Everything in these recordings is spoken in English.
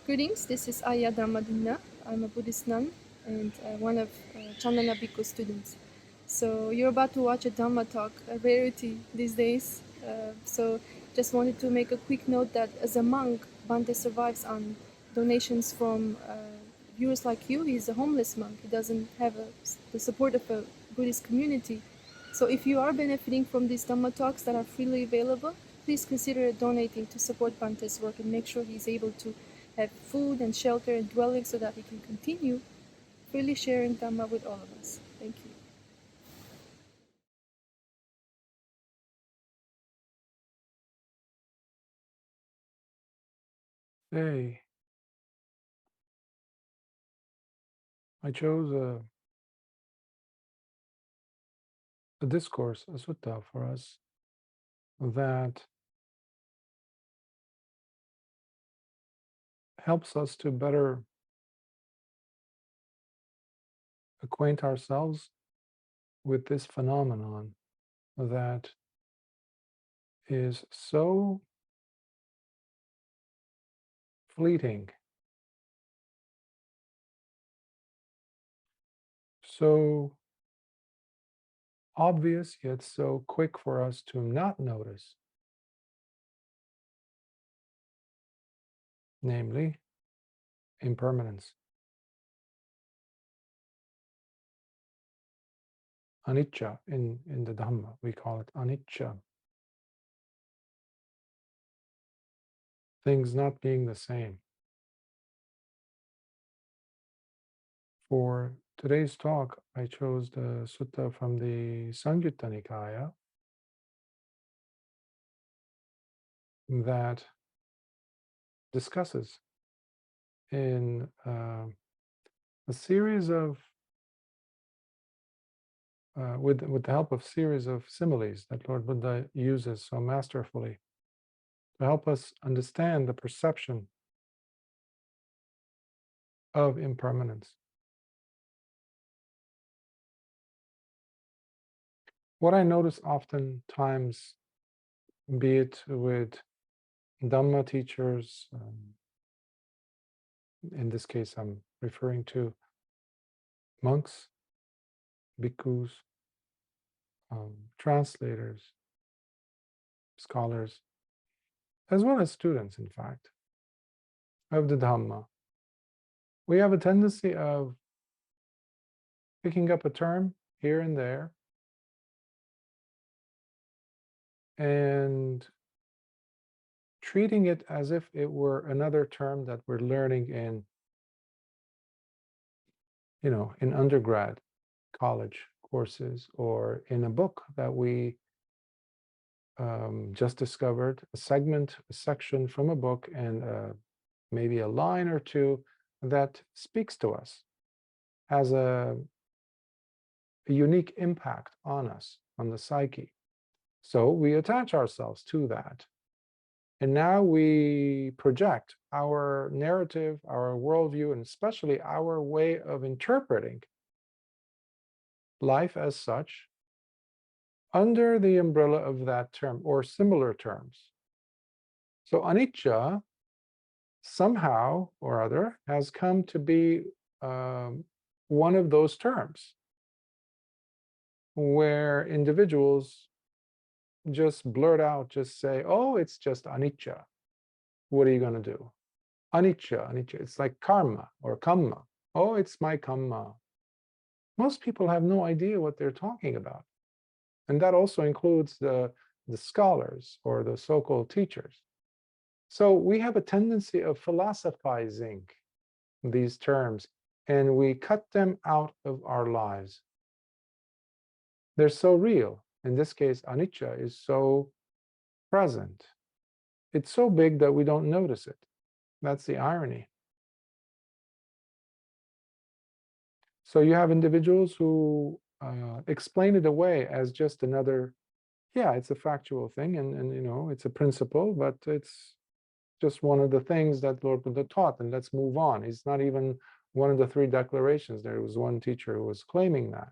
Greetings, this is Aya Dhammadina. I'm a Buddhist nun and one of Candana Bhikkhu students. So you're about to watch a Dhamma talk, a rarity these days. So just wanted to make a quick note that as a monk, Bhante survives on donations from viewers like you. He's a homeless monk. He doesn't have the support of a Buddhist community. So if you are benefiting from these Dhamma talks that are freely available, please consider donating to support Bhante's work and make sure he's able to have food and shelter and dwelling so that he can continue freely sharing Dhamma with all of us. Thank you. Hey, I chose a discourse, a sutta for us that helps us to better acquaint ourselves with this phenomenon that is so fleeting, so obvious, yet so quick for us to not notice, namely impermanence. Anicca in the Dhamma, we call it anicca. Things not being the same. For today's talk, I chose the sutta from the Samyutta Nikaya that discusses in a series of, with the help of series of similes that Lord Buddha uses so masterfully to help us understand the perception of impermanence. What I notice oftentimes, be it with Dhamma teachers, in this case I'm referring to monks, bhikkhus, translators, scholars, as well as students, in fact, of the Dhamma, we have a tendency of picking up a term here and there and treating it as if it were another term that we're learning in, in undergrad college courses, or in a book that we just discovered, a section from a book, and maybe a line or two that speaks to us, has a unique impact on us, on the psyche. So we attach ourselves to that. And now we project our narrative, our worldview, and especially our way of interpreting life as such under the umbrella of that term or similar terms. So anicca, somehow or other, has come to be one of those terms where individuals just blurt out, just say, oh, it's just anicca. What are you going to do? Anicca, anicca. It's like karma or kamma. Oh, it's my kamma. Most people have no idea what they're talking about. And that also includes the scholars or the so-called teachers. So we have a tendency of philosophizing these terms, and we cut them out of our lives. They're so real. In this case, anicca is so present. It's so big that we don't notice it. That's the irony. So you have individuals who explain it away as just another, yeah, it's a factual thing, and it's a principle, but it's just one of the things that Lord Buddha taught, and let's move on. It's not even one of the three declarations. There was one teacher who was claiming that.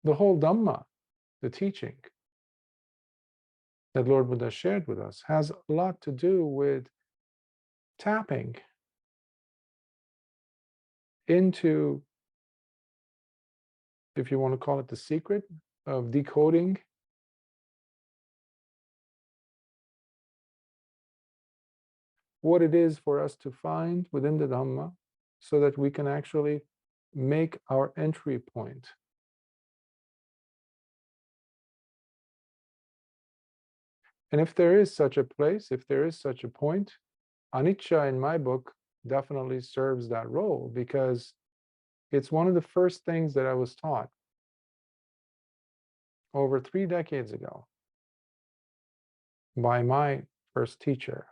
The whole Dhamma, the teaching, that Lord Buddha shared with us has a lot to do with tapping into, if you want to call it the secret of decoding what it is for us to find within the Dhamma so that we can actually make our entry point. And if there is such a place, if there is such a point, anicca in my book definitely serves that role, because it's one of the first things that I was taught over 3 decades ago by my first teacher.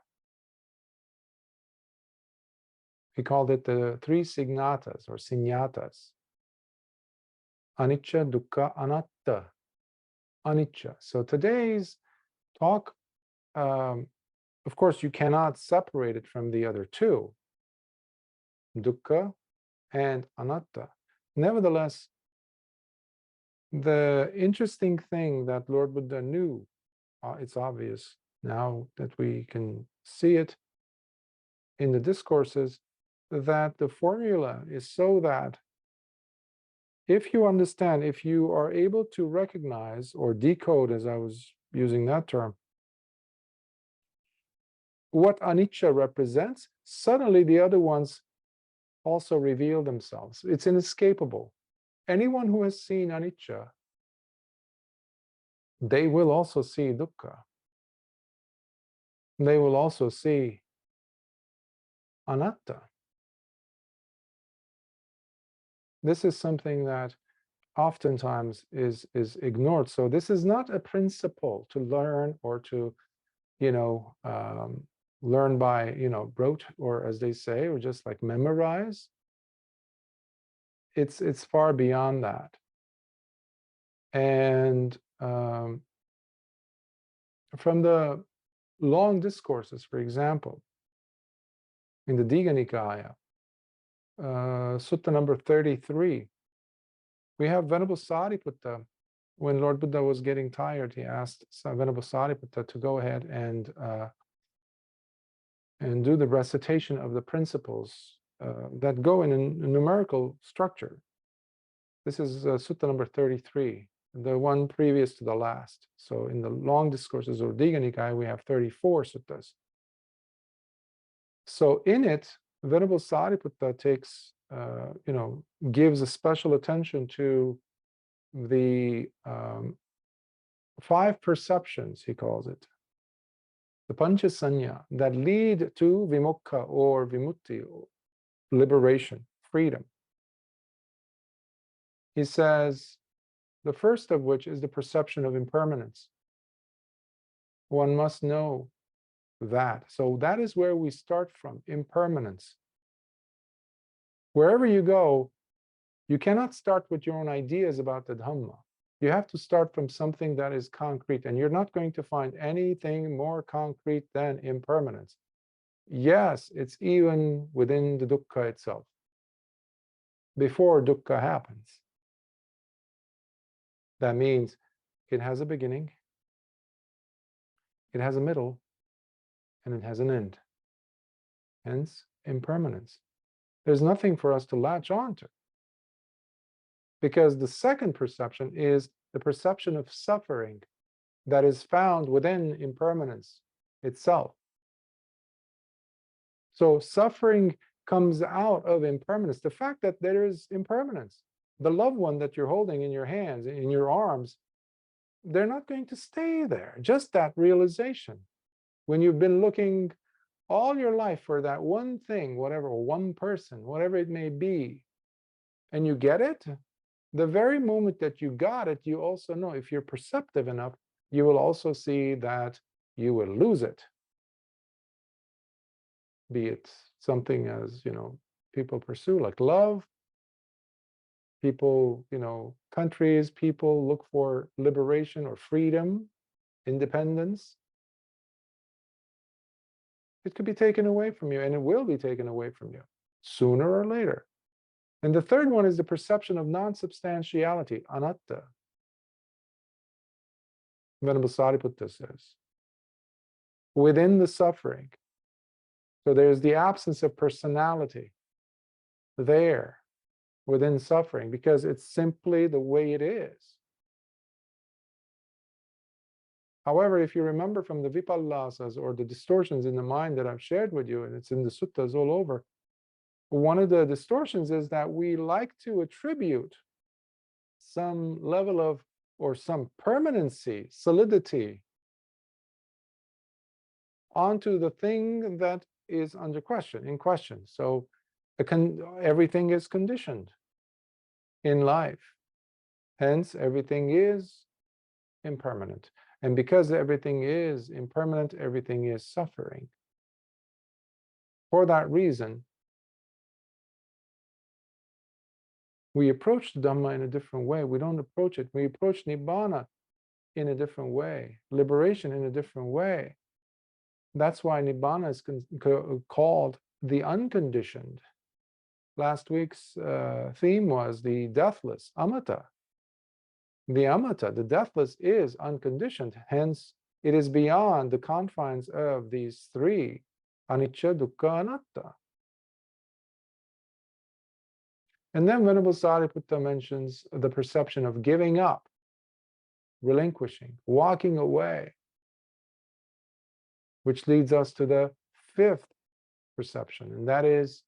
He called it the 3 signatas or signatas. Anicca, dukkha, anatta. Anicca. So today's talk, of course, you cannot separate it from the other 2, dukkha and anatta. Nevertheless, the interesting thing that Lord Buddha knew, it's obvious now that we can see it in the discourses, that the formula is so that if you understand, if you are able to recognize or decode, as I was using that term, what anicca represents, suddenly the other ones also reveal themselves. It's inescapable. Anyone who has seen anicca, they will also see dukkha. They will also see anatta. This is something that oftentimes is ignored. So this is not a principle to learn or to, learn by, rote, or as they say, or just like memorize. It's far beyond that. And from the long discourses, for example, in the Digha Nikaya, Sutta number 33, we have Venerable Sariputta. When Lord Buddha was getting tired, he asked Venerable Sariputta to go ahead and do the recitation of the principles that go in a numerical structure. This is Sutta number 33, the one previous to the last. So in the long discourses or Digha Nikaya, we have 34 suttas. So in it, Venerable Sariputta takes, gives a special attention to the 5 perceptions, he calls it, the pancha saññā, that lead to vimukha or vimutti, liberation, freedom. He says, the first of which is the perception of impermanence. One must know that. So that is where we start from, impermanence. Wherever you go, you cannot start with your own ideas about the Dhamma. You have to start from something that is concrete, and you're not going to find anything more concrete than impermanence. Yes, it's even within the dukkha itself, before dukkha happens. That means it has a beginning, it has a middle, and it has an end. Hence, impermanence. There's nothing for us to latch on to. Because the second perception is the perception of suffering that is found within impermanence itself. So suffering comes out of impermanence. The fact that there is impermanence, the loved one that you're holding in your hands, in your arms, they're not going to stay there. Just that realization. When you've been looking all your life for that one thing, whatever, or one person, whatever it may be, and you get it, the very moment that you got it, you also know, if you're perceptive enough, you will also see that you will lose it. Be it something as, people pursue, like love, people, countries, people look for liberation or freedom, independence. It could be taken away from you, and it will be taken away from you sooner or later. And the third one is the perception of non-substantiality, anatta. Venerable Sariputta says, within the suffering. So there's the absence of personality there within suffering, because it's simply the way it is. However, if you remember from the vipallasas or the distortions in the mind that I've shared with you, and it's in the suttas all over, one of the distortions is that we like to attribute some level of, or some permanency, solidity, onto the thing that is under question, in question. So everything is conditioned in life. Hence, everything is impermanent. And because everything is impermanent, everything is suffering. For that reason, we approach the Dhamma in a different way. We don't approach it. We approach Nibbana in a different way, liberation in a different way. That's why Nibbana is called the unconditioned. Last week's theme was the deathless, amata. The amata, the deathless, is unconditioned. Hence, it is beyond the confines of these three, anicca, dukkha, anatta. And then Venerable Sariputta mentions the perception of giving up, relinquishing, walking away, which leads us to the fifth perception, and that is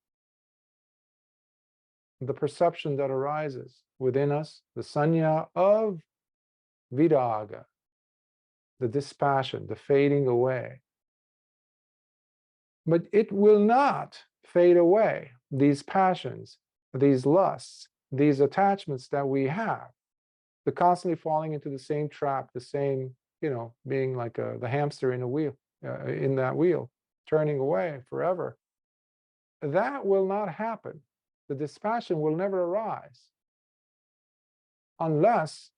the perception that arises within us, the saññā of viraga, the dispassion, the fading away. But it will not fade away, these passions, these lusts, these attachments that we have, the constantly falling into the same trap, the same, being like the hamster in a wheel, in that wheel, turning away forever. That will not happen. The dispassion will never arise unless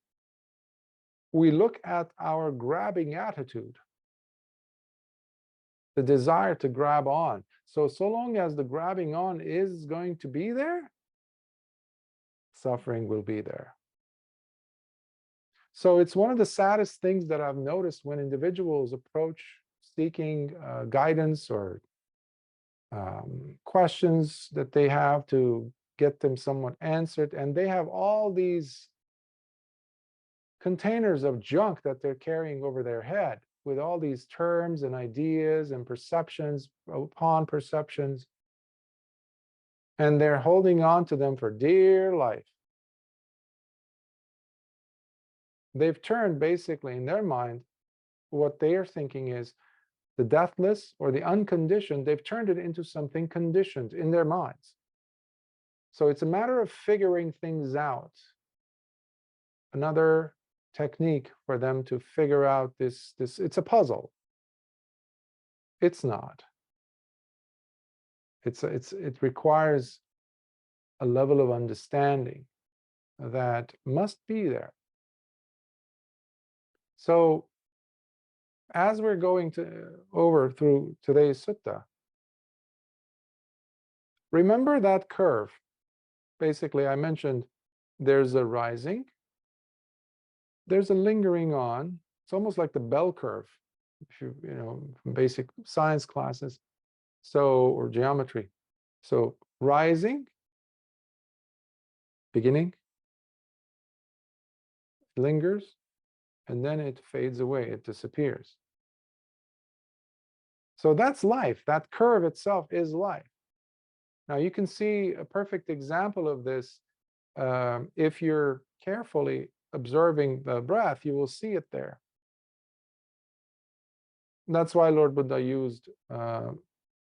we look at our grabbing attitude, the desire to grab on. So long as the grabbing on is going to be there, suffering will be there. So it's one of the saddest things that I've noticed when individuals approach seeking guidance or questions that they have to get them somewhat answered, and they have all these containers of junk that they're carrying over their head with all these terms and ideas and perceptions upon perceptions, and they're holding on to them for dear life. They've turned, basically, in their mind, what they are thinking is the deathless or the unconditioned. They've turned it into something conditioned in their minds. So it's a matter of figuring things out. Another technique for them to figure out this, it's a puzzle. It's not. It requires a level of understanding that must be there. So as we're going over through today's sutta, remember that curve. Basically, I mentioned there's a rising, there's a lingering on. It's almost like the bell curve, if from basic science classes, or geometry. So rising, beginning, lingers, and then it fades away, it disappears. So that's life. That curve itself is life. Now you can see a perfect example of this. If you're carefully observing the breath, you will see it there. That's why Lord Buddha used the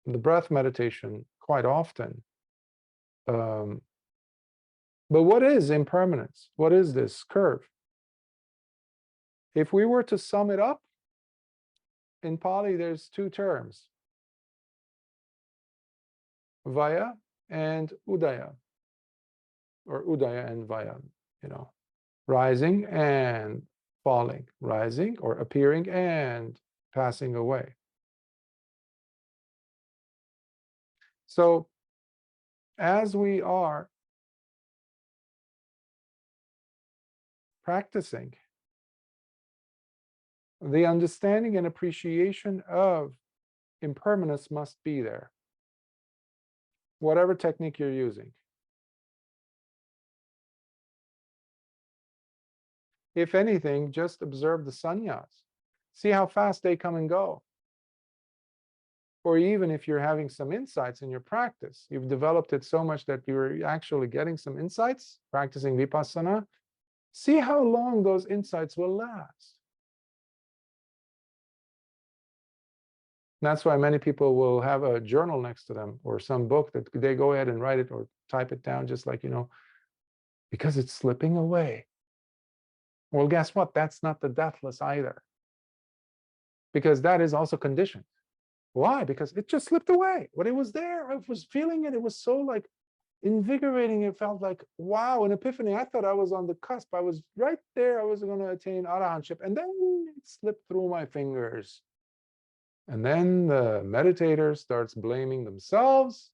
breath meditation quite often. But what is impermanence? What is this curve? If we were to sum it up, in Pali there's two terms, Vaya and Udaya, or Udaya and Vaya, rising and falling, rising or appearing and passing away. So as we are practicing The understanding and appreciation of impermanence must be there, whatever technique you're using. If anything, just observe the sannyas. See how fast they come and go. Or even if you're having some insights in your practice, you've developed it so much that you're actually getting some insights, practicing vipassana, see how long those insights will last. That's why many people will have a journal next to them or some book that they go ahead and write it or type it down, just like, because it's slipping away. Well, guess what? That's not the deathless either, because that is also conditioned. Why? Because it just slipped away. When it was there, I was feeling it. It was so like invigorating. It felt like, wow, an epiphany. I thought I was on the cusp. I was right there. I was going to attain arahantship. And then it slipped through my fingers. And then the meditator starts blaming themselves,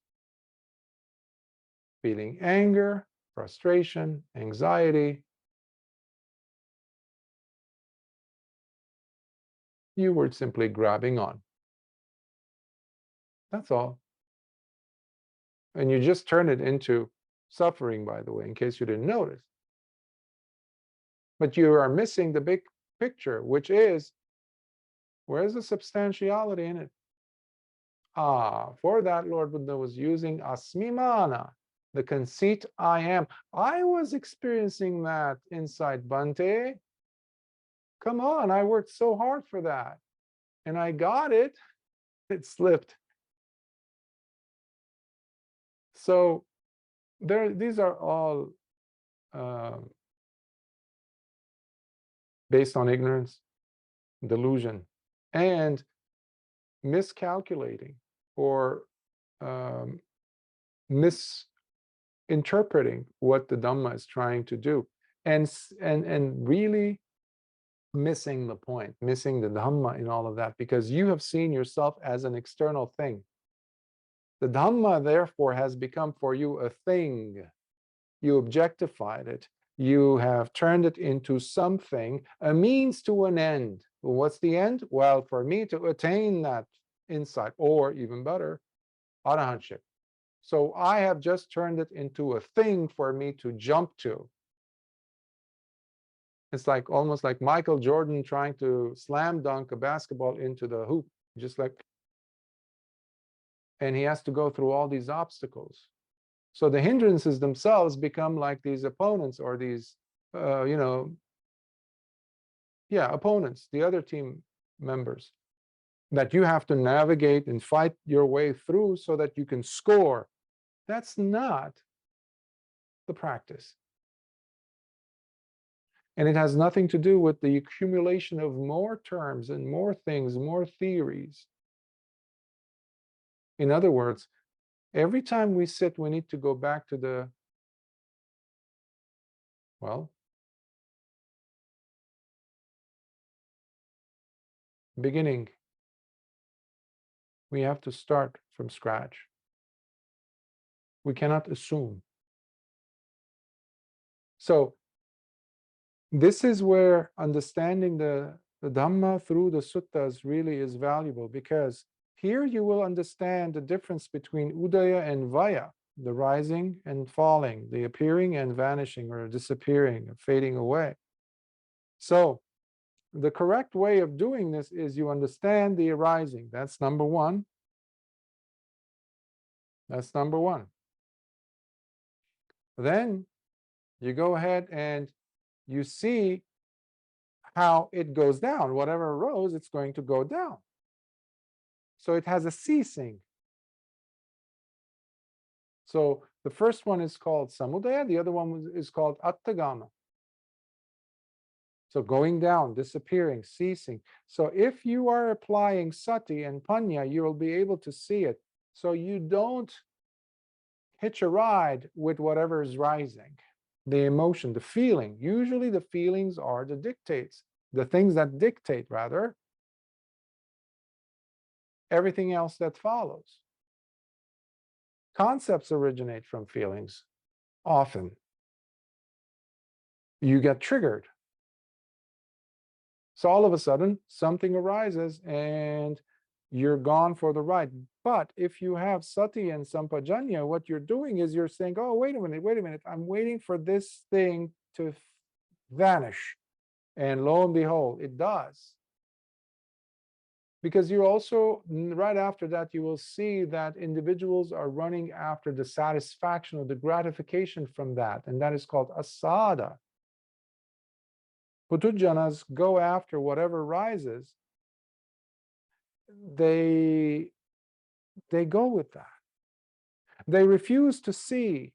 feeling anger, frustration, anxiety. You were simply grabbing on. That's all. And you just turn it into suffering, by the way, in case you didn't notice. But you are missing the big picture, which is, where's the substantiality in it? For that, Lord Buddha was using asmimana, the conceit I am. I was experiencing that inside Bhante. Come on, I worked so hard for that. And I got it. It slipped. So these are all based on ignorance, delusion, and miscalculating or misinterpreting what the Dhamma is trying to do, and really missing the point, missing the Dhamma in all of that, because you have seen yourself as an external thing. The Dhamma, therefore, has become for you a thing. You objectified it. You have turned it into something, a means to an end. What's the end? Well, for me to attain that insight, or even better, arahantship. So I have just turned it into a thing for me to jump to. It's like almost like Michael Jordan trying to slam dunk a basketball into the hoop, just like, and he has to go through all these obstacles. So the hindrances themselves become like these opponents, or these, opponents, the other team members, that you have to navigate and fight your way through so that you can score. That's not the practice. And it has nothing to do with the accumulation of more terms and more things, more theories. In other words, every time we sit, we need to go back to the, beginning. We have to start from scratch. We cannot assume. So this is where understanding the Dhamma through the suttas really is valuable, because here you will understand the difference between udaya and vaya, the rising and falling, the appearing and vanishing, or disappearing, or fading away. So the correct way of doing this is you understand the arising. That's number one. That's number one. Then you go ahead and you see how it goes down. Whatever arose, it's going to go down. So it has a ceasing. So the first one is called samudaya, the other one is called attagama. So going down, disappearing, ceasing. So if you are applying sati and panya, you will be able to see it. So you don't hitch a ride with whatever is rising. The emotion, the feeling. Usually the feelings are the dictates, the things that dictate, rather, everything else that follows. Concepts originate from feelings, often. You get triggered. So all of a sudden, something arises and you're gone for the ride. But if you have sati and sampajanya, what you're doing is you're saying, oh, wait a minute, I'm waiting for this thing to vanish. And lo and behold, it does. Because you also, right after that, you will see that individuals are running after the satisfaction or the gratification from that. And that is called asada. Putujanas go after whatever rises. They go with that. They refuse to see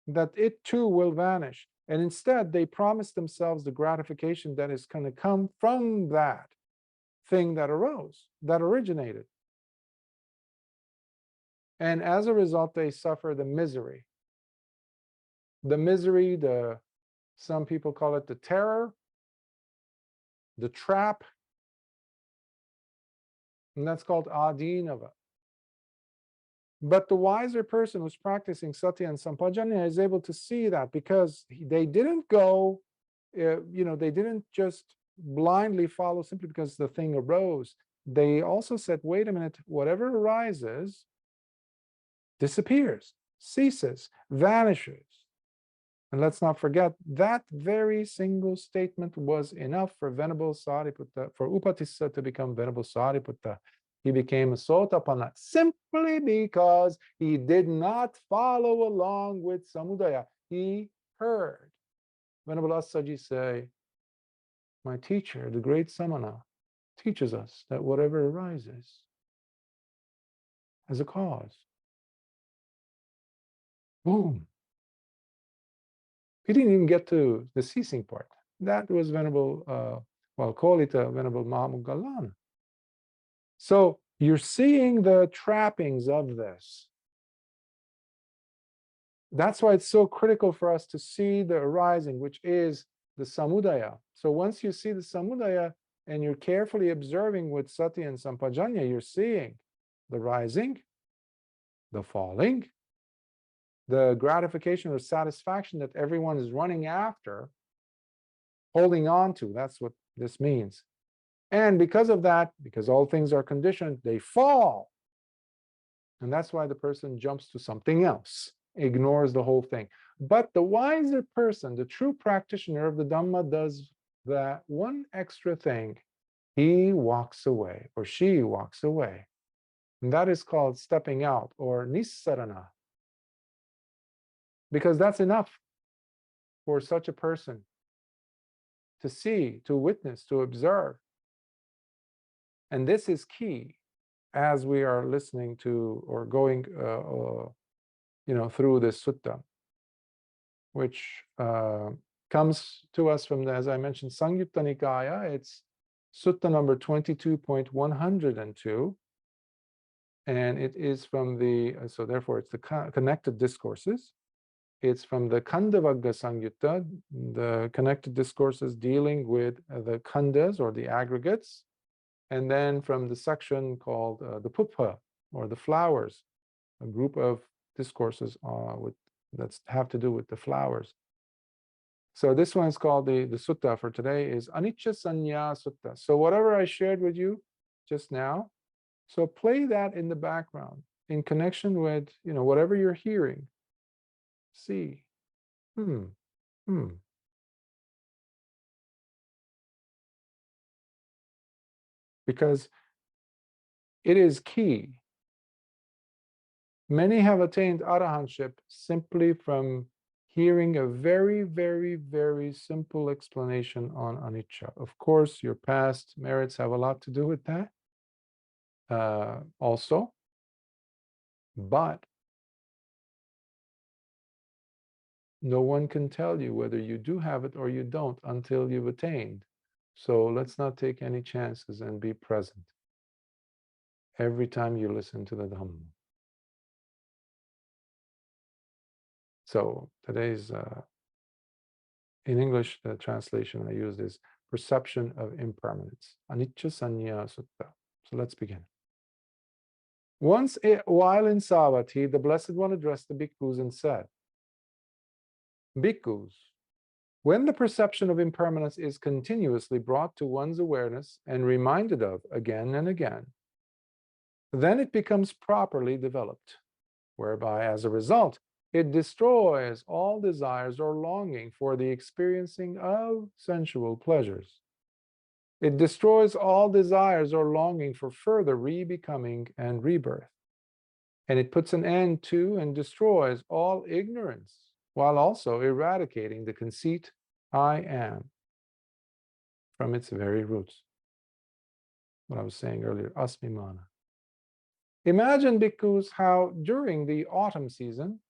that it too will vanish. And instead, they promise themselves the gratification that is going to come from that thing that arose, that originated. And as a result, they suffer the misery. The misery, some people call it the terror, the trap, and that's called adinava. But the wiser person who's practicing sati and sampajanya is able to see that, because they didn't go, they didn't just blindly follow simply because the thing arose. They also said, wait a minute, whatever arises disappears, ceases, vanishes. And let's not forget, that very single statement was enough for Venerable Sariputta, for Upatissa to become Venerable Sariputta. He became a Sotapanna simply because he did not follow along with Samudaya. He heard Venerable Assaji say, my teacher, the great Samana, teaches us that whatever arises has a cause. Boom. He didn't even get to the ceasing part. That was Venerable, call it Venerable Mahamoggallana. So you're seeing the trappings of this. That's why it's so critical for us to see the arising, which is the samudaya. So once you see the samudaya and you're carefully observing with sati and sampajanya, you're seeing the rising, the falling, the gratification or satisfaction that everyone is running after, holding on to. That's what this means. And because of that, because all things are conditioned, they fall. And that's why the person jumps to something else, ignores the whole thing. But the wiser person, the true practitioner of the Dhamma, does that one extra thing. He walks away, or she walks away. And that is called stepping out, or nissarana. Because that's enough for such a person to see, to witness, to observe. And this is key as we are listening to or going through this sutta, which comes to us from as I mentioned, Samyutta Nikaya. It's sutta number 22.102, and it is from the so therefore it's the connected discourses. It's from the Khandavagga Samyutta, the connected discourses dealing with the khandas or the aggregates. And then from the section called the Puppha, or the flowers, a group of discourses that have to do with the flowers. So this one is called the sutta for today is Anicca Saññā Sutta. So whatever I shared with you just now, so play that in the background in connection with whatever you're hearing. See, because it is key. Many have attained arahantship simply from hearing a very, very, very simple explanation on anicca. Of course, your past merits have a lot to do with that also, but no one can tell you whether you do have it or you don't until you've attained. So let's not take any chances and be present every time you listen to the Dhamma. So today's, in English, the translation I used is perception of impermanence. Anicca Saññā Sutta. So let's begin. Once, while in Savatthi, the Blessed One addressed the bhikkhus and said, Bhikkhus, When the perception of impermanence is continuously brought to one's awareness and reminded of again and again, then it becomes properly developed, whereby, as a result, it destroys all desires or longing for the experiencing of sensual pleasures. It destroys all desires or longing for further re-becoming and rebirth. And it puts an end to and destroys all ignorance, while also eradicating the conceit, I am, from its very roots. What I was saying earlier, asmimana. Imagine, bhikkhus, how during the autumn season,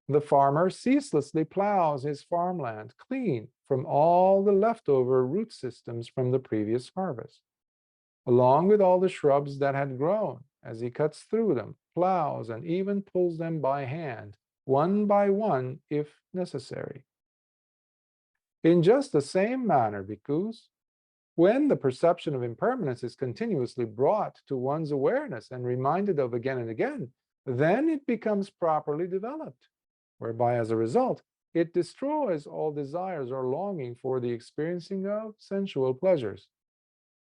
the farmer ceaselessly plows his farmland clean from all the leftover root systems from the previous harvest, along with all the shrubs that had grown. As he cuts through them, plows, and even pulls them by hand, one by one, if necessary. In just the same manner, bhikkhus, when the perception of impermanence is continuously brought to one's awareness and reminded of again and again, then it becomes properly developed, whereby, as a result, it destroys all desires or longing for the experiencing of sensual pleasures.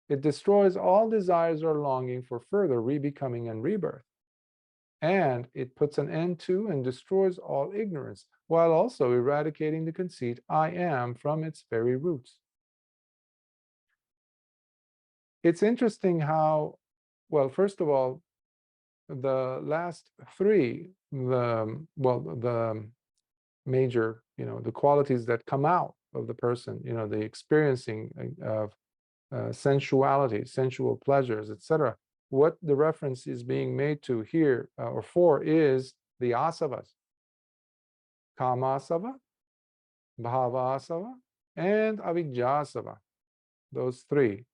It destroys all desires or longing for further re-becoming and rebirth. And it puts an end to and destroys all ignorance, while also eradicating the conceit, I am, from its very roots. It's interesting how, well, first of all, the last three, the major, the qualities that come out of the person, the experiencing of sensuality, sensual pleasures, etc. What the reference is being made to here or for is the asavas, kamasava, bhavasava, and avijjasava. Those three.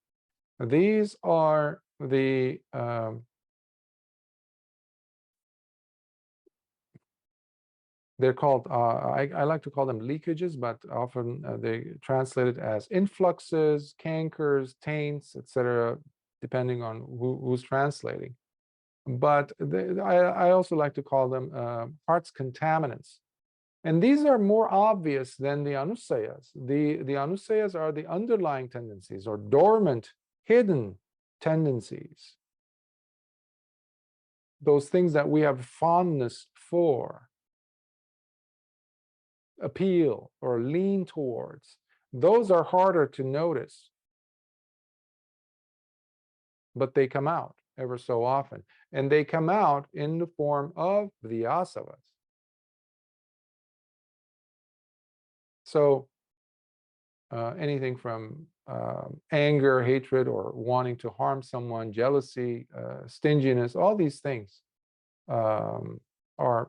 These are the they're called, I like to call them leakages, but often they translate it as influxes, cankers, taints, etc., depending on who's translating. But I also like to call them heart's contaminants. And these are more obvious than the anusayas. The anusayas are the underlying tendencies or dormant, hidden tendencies. Those things that we have fondness for, appeal or lean towards, those are harder to notice, but they come out ever so often, and they come out in the form of the asavas. So anything from anger, hatred, or wanting to harm someone, jealousy, stinginess, all these things are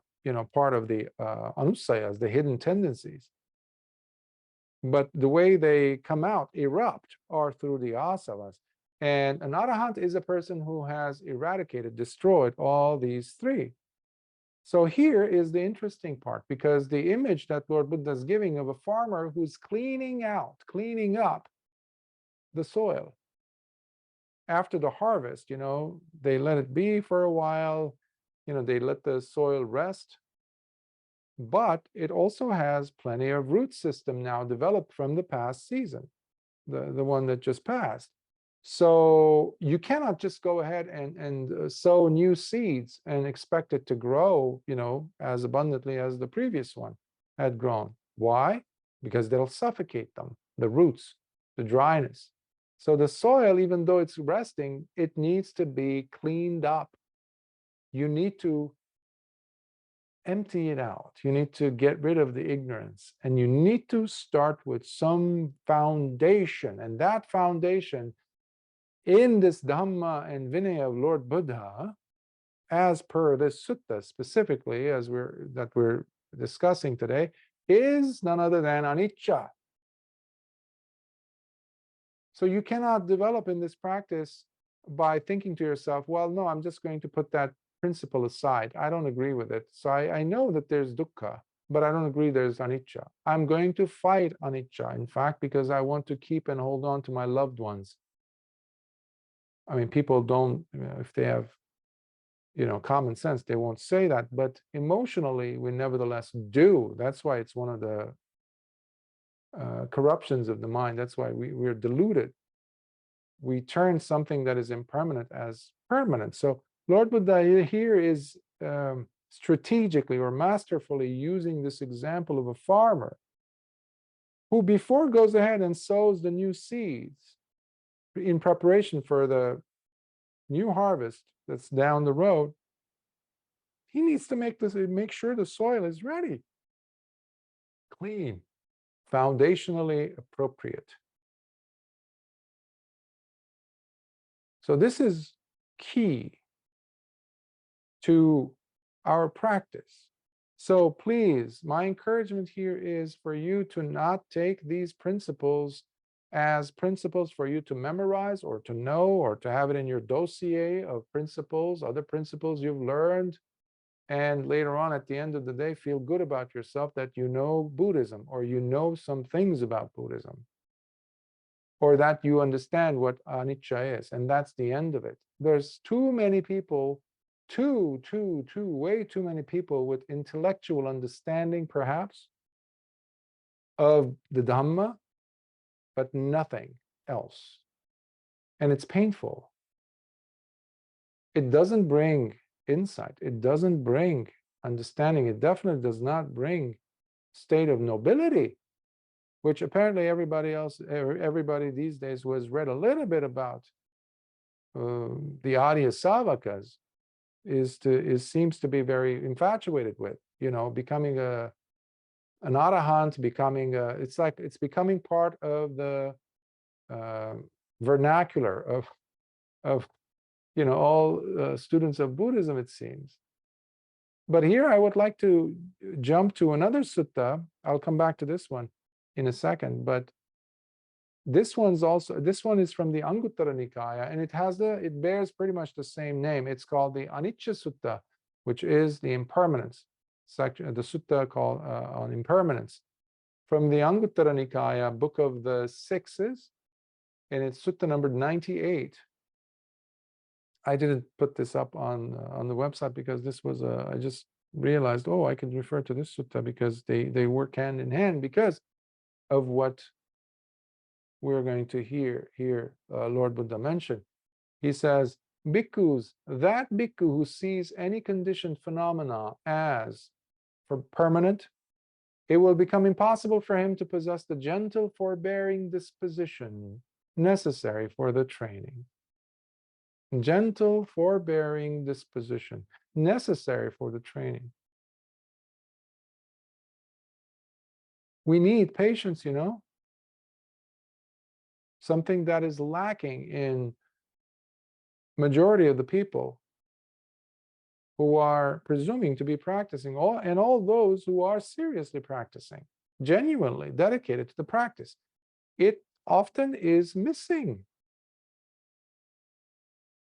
part of the anusayas, the hidden tendencies. But the way they come out, erupt, are through the asavas. And an arahant is a person who has eradicated, destroyed all these three. So here is the interesting part, because the image that Lord Buddha is giving of a farmer who's cleaning up the soil. After the harvest, they let it be for a while, they let the soil rest. But it also has plenty of root system now developed from the past season, the one that just passed. So you cannot just go ahead and sow new seeds and expect it to grow, as abundantly as the previous one had grown. Why? Because they'll suffocate them, the roots, the dryness. So the soil, even though it's resting, it needs to be cleaned up. You need to empty it out. You need to get rid of the ignorance, and you need to start with some foundation. And that foundation in this Dhamma and Vinaya of Lord Buddha, as per this sutta specifically, that we're discussing today, is none other than anicca. So you cannot develop in this practice by thinking to yourself, well, no, I'm just going to put that principle aside. I don't agree with it. So I know that there's dukkha, but I don't agree there's anicca. I'm going to fight anicca, in fact, because I want to keep and hold on to my loved ones. I mean, people don't, if they have, common sense, they won't say that, but emotionally, we nevertheless do. That's why it's one of the corruptions of the mind. That's why we're deluded. We turn something that is impermanent as permanent. So Lord Buddha here is strategically or masterfully using this example of a farmer who before goes ahead and sows the new seeds in preparation for the new harvest that's down the road. He needs to make sure the soil is ready, clean, foundationally appropriate. So this is key to our practice. So please, my encouragement here is for you to not take these principles as principles for you to memorize or to know or to have it in your dossier of principles, other principles you've learned, and later on at the end of the day feel good about yourself that you know Buddhism or you know some things about Buddhism, or that you understand what anicca is, and that's the end of it. There's too many people, way too many people with intellectual understanding, perhaps, of the Dhamma, but nothing else. And it's painful. It doesn't bring insight. It doesn't bring understanding. It definitely does not bring state of nobility, which apparently everybody these days was read a little bit about. The Arya Savakas seems to be very infatuated with, becoming an arahant, it's becoming part of the vernacular of all students of Buddhism, it seems. But here I would like to jump to another sutta. I'll come back to this one in a second, but this one is from the Anguttara Nikaya, and it bears pretty much the same name. It's called the Anicca Sutta, which is the impermanence section, the sutta called on impermanence, from the Anguttara Nikaya, book of the sixes, and it's sutta number 98. I didn't put this up on the website because this was I just realized, I can refer to this sutta because they work hand in hand because of what we're going to hear here Lord Buddha mention. He says, bhikkhus, that bhikkhu who sees any conditioned phenomena as permanent, it will become impossible for him to possess the gentle, forbearing disposition necessary for the training. Gentle, forbearing disposition necessary for the training. We need patience, something that is lacking in majority of the people who are presuming to be practicing, all those who are seriously practicing, genuinely dedicated to the practice. It often is missing.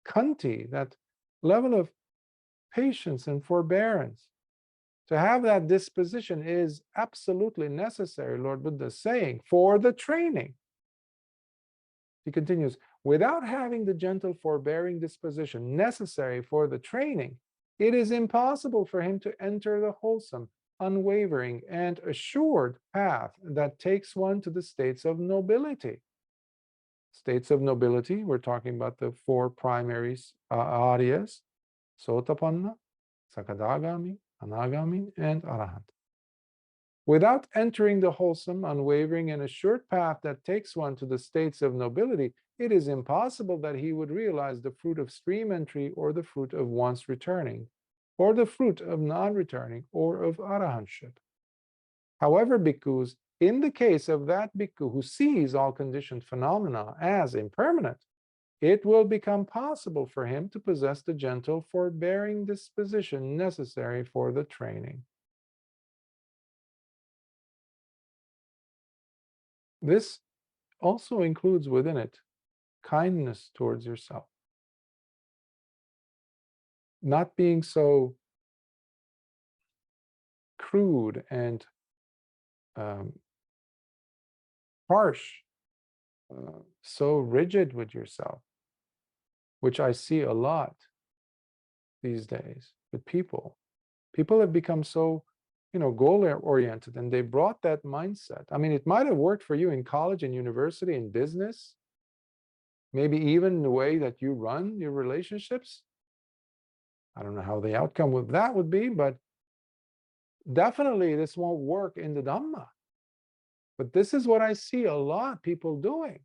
Khanti, that level of patience and forbearance, to have that disposition is absolutely necessary, Lord Buddha is saying, for the training. He continues, without having the gentle, forbearing disposition necessary for the training, it is impossible for him to enter the wholesome, unwavering, and assured path that takes one to the states of nobility. States of nobility, we're talking about the four primary Aryas, Sotapanna, Sakadagami, Anagami, and Arahant. Without entering the wholesome, unwavering, and assured path that takes one to the states of nobility, it is impossible that he would realize the fruit of stream entry or the fruit of once returning, or the fruit of non-returning, or of arahantship. However, bhikkhus, in the case of that bhikkhu who sees all conditioned phenomena as impermanent, it will become possible for him to possess the gentle, forbearing disposition necessary for the training. This also includes within it kindness towards yourself. Not being so crude and harsh, so rigid with yourself, which I see a lot these days with people. People have become so goal-oriented, and they brought that mindset. I mean, it might have worked for you in college and university and business, maybe even the way that you run your relationships. I don't know how the outcome of that would be, but definitely this won't work in the Dhamma. But this is what I see a lot people doing.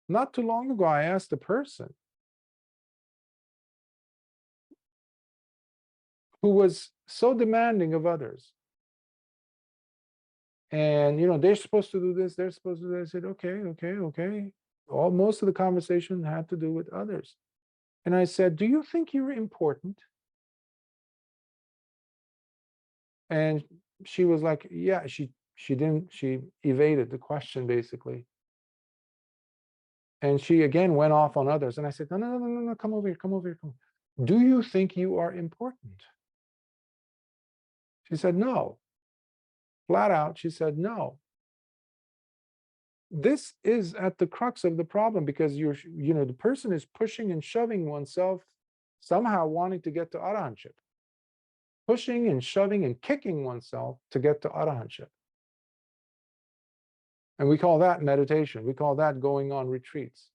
Not too long ago, I asked a person who was so demanding of others. And, they're supposed to do this, they're supposed to do this. I said, okay. Most of the conversation had to do with others. And I said, do you think you're important? And she was like, yeah, she evaded the question, basically. And she again went off on others. And I said, no, come over here, come over here, come. Do you think you are important? She said, no. Flat out, she said, no. This is at the crux of the problem, because the person is pushing and shoving oneself, somehow wanting to get to arahantship. Pushing and shoving and kicking oneself to get to arahantship. And we call that meditation. We call that going on retreats.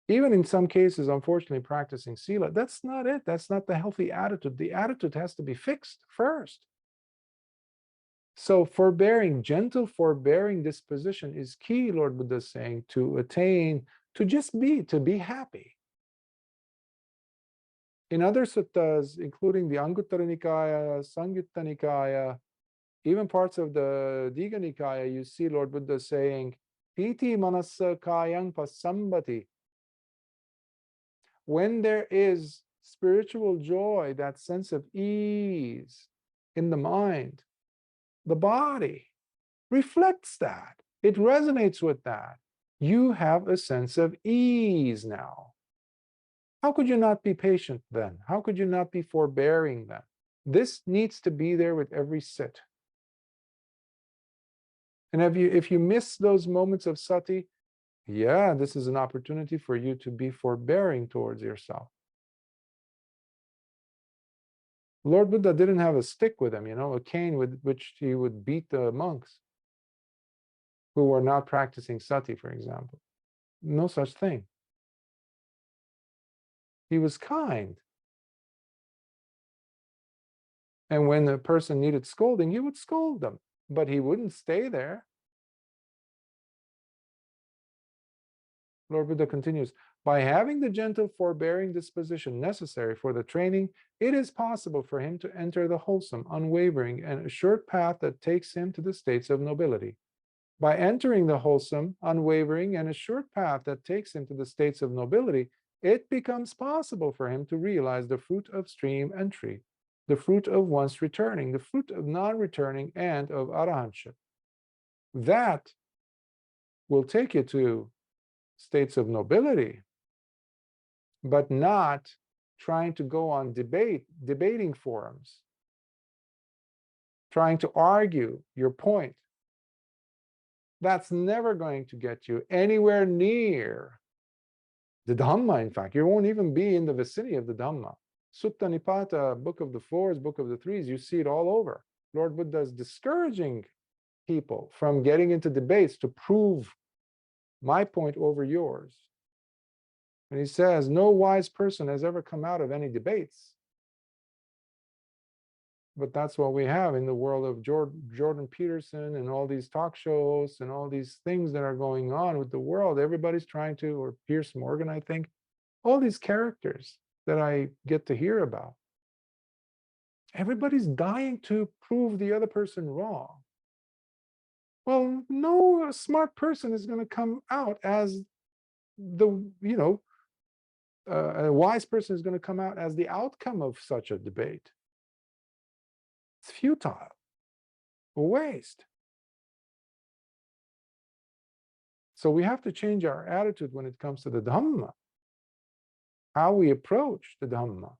Even in some cases, unfortunately, practicing sila. That's not it. That's not the healthy attitude. The attitude has to be fixed first. So forbearing, gentle forbearing disposition is key, Lord Buddha is saying, to attain, to just be, to be happy. In other suttas, including the Anguttara Nikaya, Samyutta Nikaya, even parts of the Digha Nikaya, you see Lord Buddha saying, Piti manasa kayang pasambati. When there is spiritual joy, that sense of ease in the mind, the body reflects that. It resonates with that. You have a sense of ease now. How could you not be patient then? How could you not be forbearing then? This needs to be there with every sit. And if you miss those moments of sati, yeah, this is an opportunity for you to be forbearing towards yourself. Lord Buddha didn't have a stick with him, a cane with which he would beat the monks who were not practicing sati, for example. No such thing. He was kind. And when the person needed scolding, he would scold them, but he wouldn't stay there. Lord Buddha continues, by having the gentle, forbearing disposition necessary for the training, it is possible for him to enter the wholesome, unwavering, and assured path that takes him to the states of nobility. By entering the wholesome, unwavering, and assured path that takes him to the states of nobility, it becomes possible for him to realize the fruit of stream and tree, the fruit of once returning, the fruit of non-returning, and of arahantship. That will take you to states of nobility, but not trying to go on debating forums, trying to argue your point. That's never going to get you anywhere near the Dhamma. In fact, you won't even be in the vicinity of the Dhamma. Sutta Nipata, Book of the Fours, Book of the Threes, you see it all over. Lord Buddha is discouraging people from getting into debates to prove my point over yours. And he says, no wise person has ever come out of any debates. But that's what we have in the world of Jordan Peterson and all these talk shows and all these things that are going on with the world. Everybody's trying to, or Piers Morgan, I think, all these characters that I get to hear about. Everybody's dying to prove the other person wrong. Well, no smart person is going to come out as a wise person is going to come out as the outcome of such a debate. It's futile, a waste. So we have to change our attitude when it comes to the Dhamma, how we approach the Dhamma.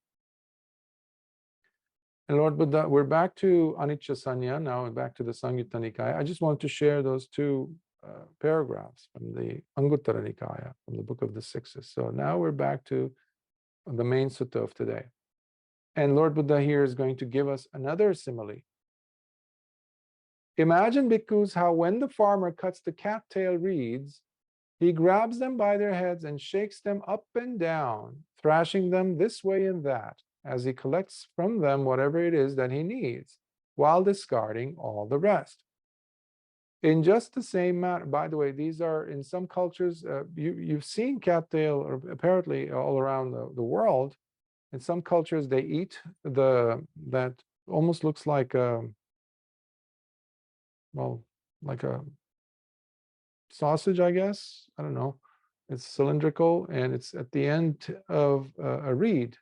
And Lord Buddha, we're back to Anicca Saññā now, and back to the Samyutta Nikaya. I just want to share those two paragraphs from the Anguttara Nikaya, from the Book of the Sixes. So now we're back to the main sutta of today. And Lord Buddha here is going to give us another simile. Imagine, bhikkhus, how when the farmer cuts the cattail reeds, he grabs them by their heads and shakes them up and down, thrashing them this way and that, as he collects from them whatever it is that he needs, while discarding all the rest. In just the same manner, by the way, these are in some cultures, you've seen cattail, or apparently all around the world. In some cultures, they eat that almost looks like well, like a sausage, I guess. I don't know. It's cylindrical and it's at the end of a reed.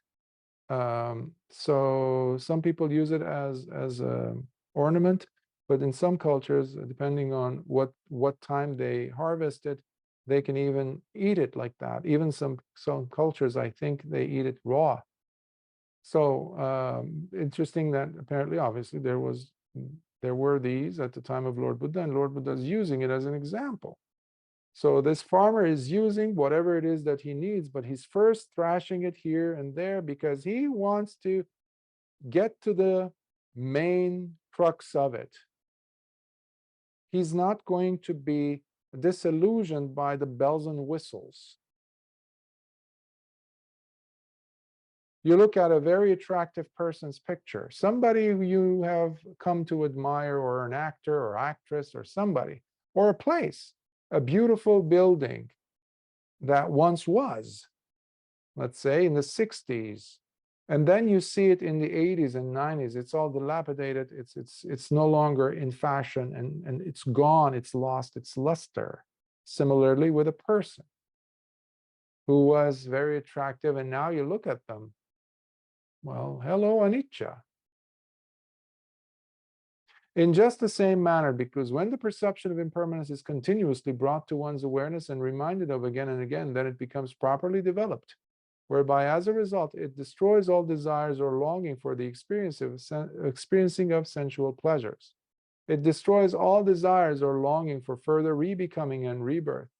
So some people use it as an ornament, but in some cultures, depending on what time they harvest it, they can even eat it like that. Even some cultures, I think they eat it raw. So interesting that apparently, obviously, there were these at the time of Lord Buddha, and Lord Buddha is using it as an example. So this farmer is using whatever it is that he needs, but he's first thrashing it here and there because he wants to get to the main crux of it. He's not going to be disillusioned by the bells and whistles. You look at a very attractive person's picture, somebody who you have come to admire, or an actor or actress or somebody, or a place, a beautiful building that once was, let's say in the 60s, and then you see it in the 80s and 90s, it's all dilapidated, it's no longer in fashion, and it's gone, it's lost its luster. Similarly with a person who was very attractive, and now you look at them, well, hello, anicca. In just the same manner, because when the perception of impermanence is continuously brought to one's awareness and reminded of again and again, then it becomes properly developed, whereby as a result it destroys all desires or longing for the experiencing of sensual pleasures. It destroys all desires or longing for further rebecoming and rebirth,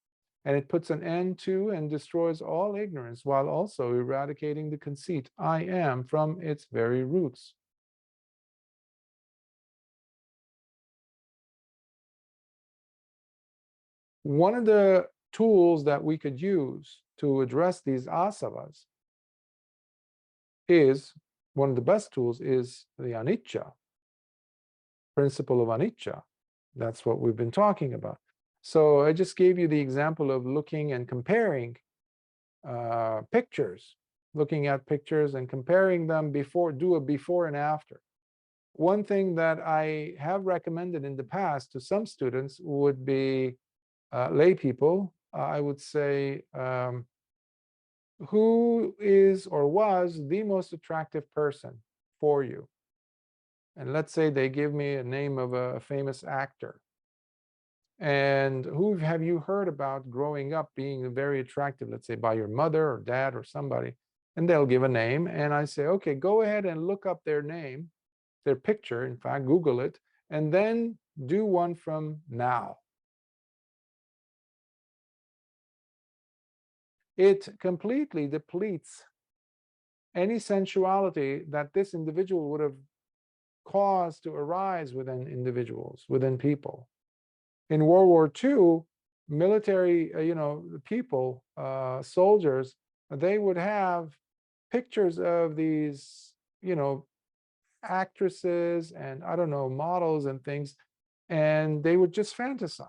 and it puts an end to and destroys all ignorance, while also eradicating the conceit, I am, from its very roots. One of the tools that we could use to address these asavas is, one of the best tools is the anicca, principle of anicca. That's what we've been talking about. So I just gave you the example of looking and comparing pictures, looking at pictures and comparing them do a before and after. One thing that I have recommended in the past to some students would be lay people. I would say, who is or was the most attractive person for you? And let's say they give me a name of a famous actor. And who have you heard about growing up being very attractive, let's say by your mother or dad or somebody? And they'll give a name. And I say, okay, go ahead and look up their name, their picture, in fact, Google it, and then do one from now. It completely depletes any sensuality that this individual would have caused to arise within individuals, within people. In World War II, military, people, soldiers, they would have pictures of these, actresses and, I don't know, models and things, and they would just fantasize.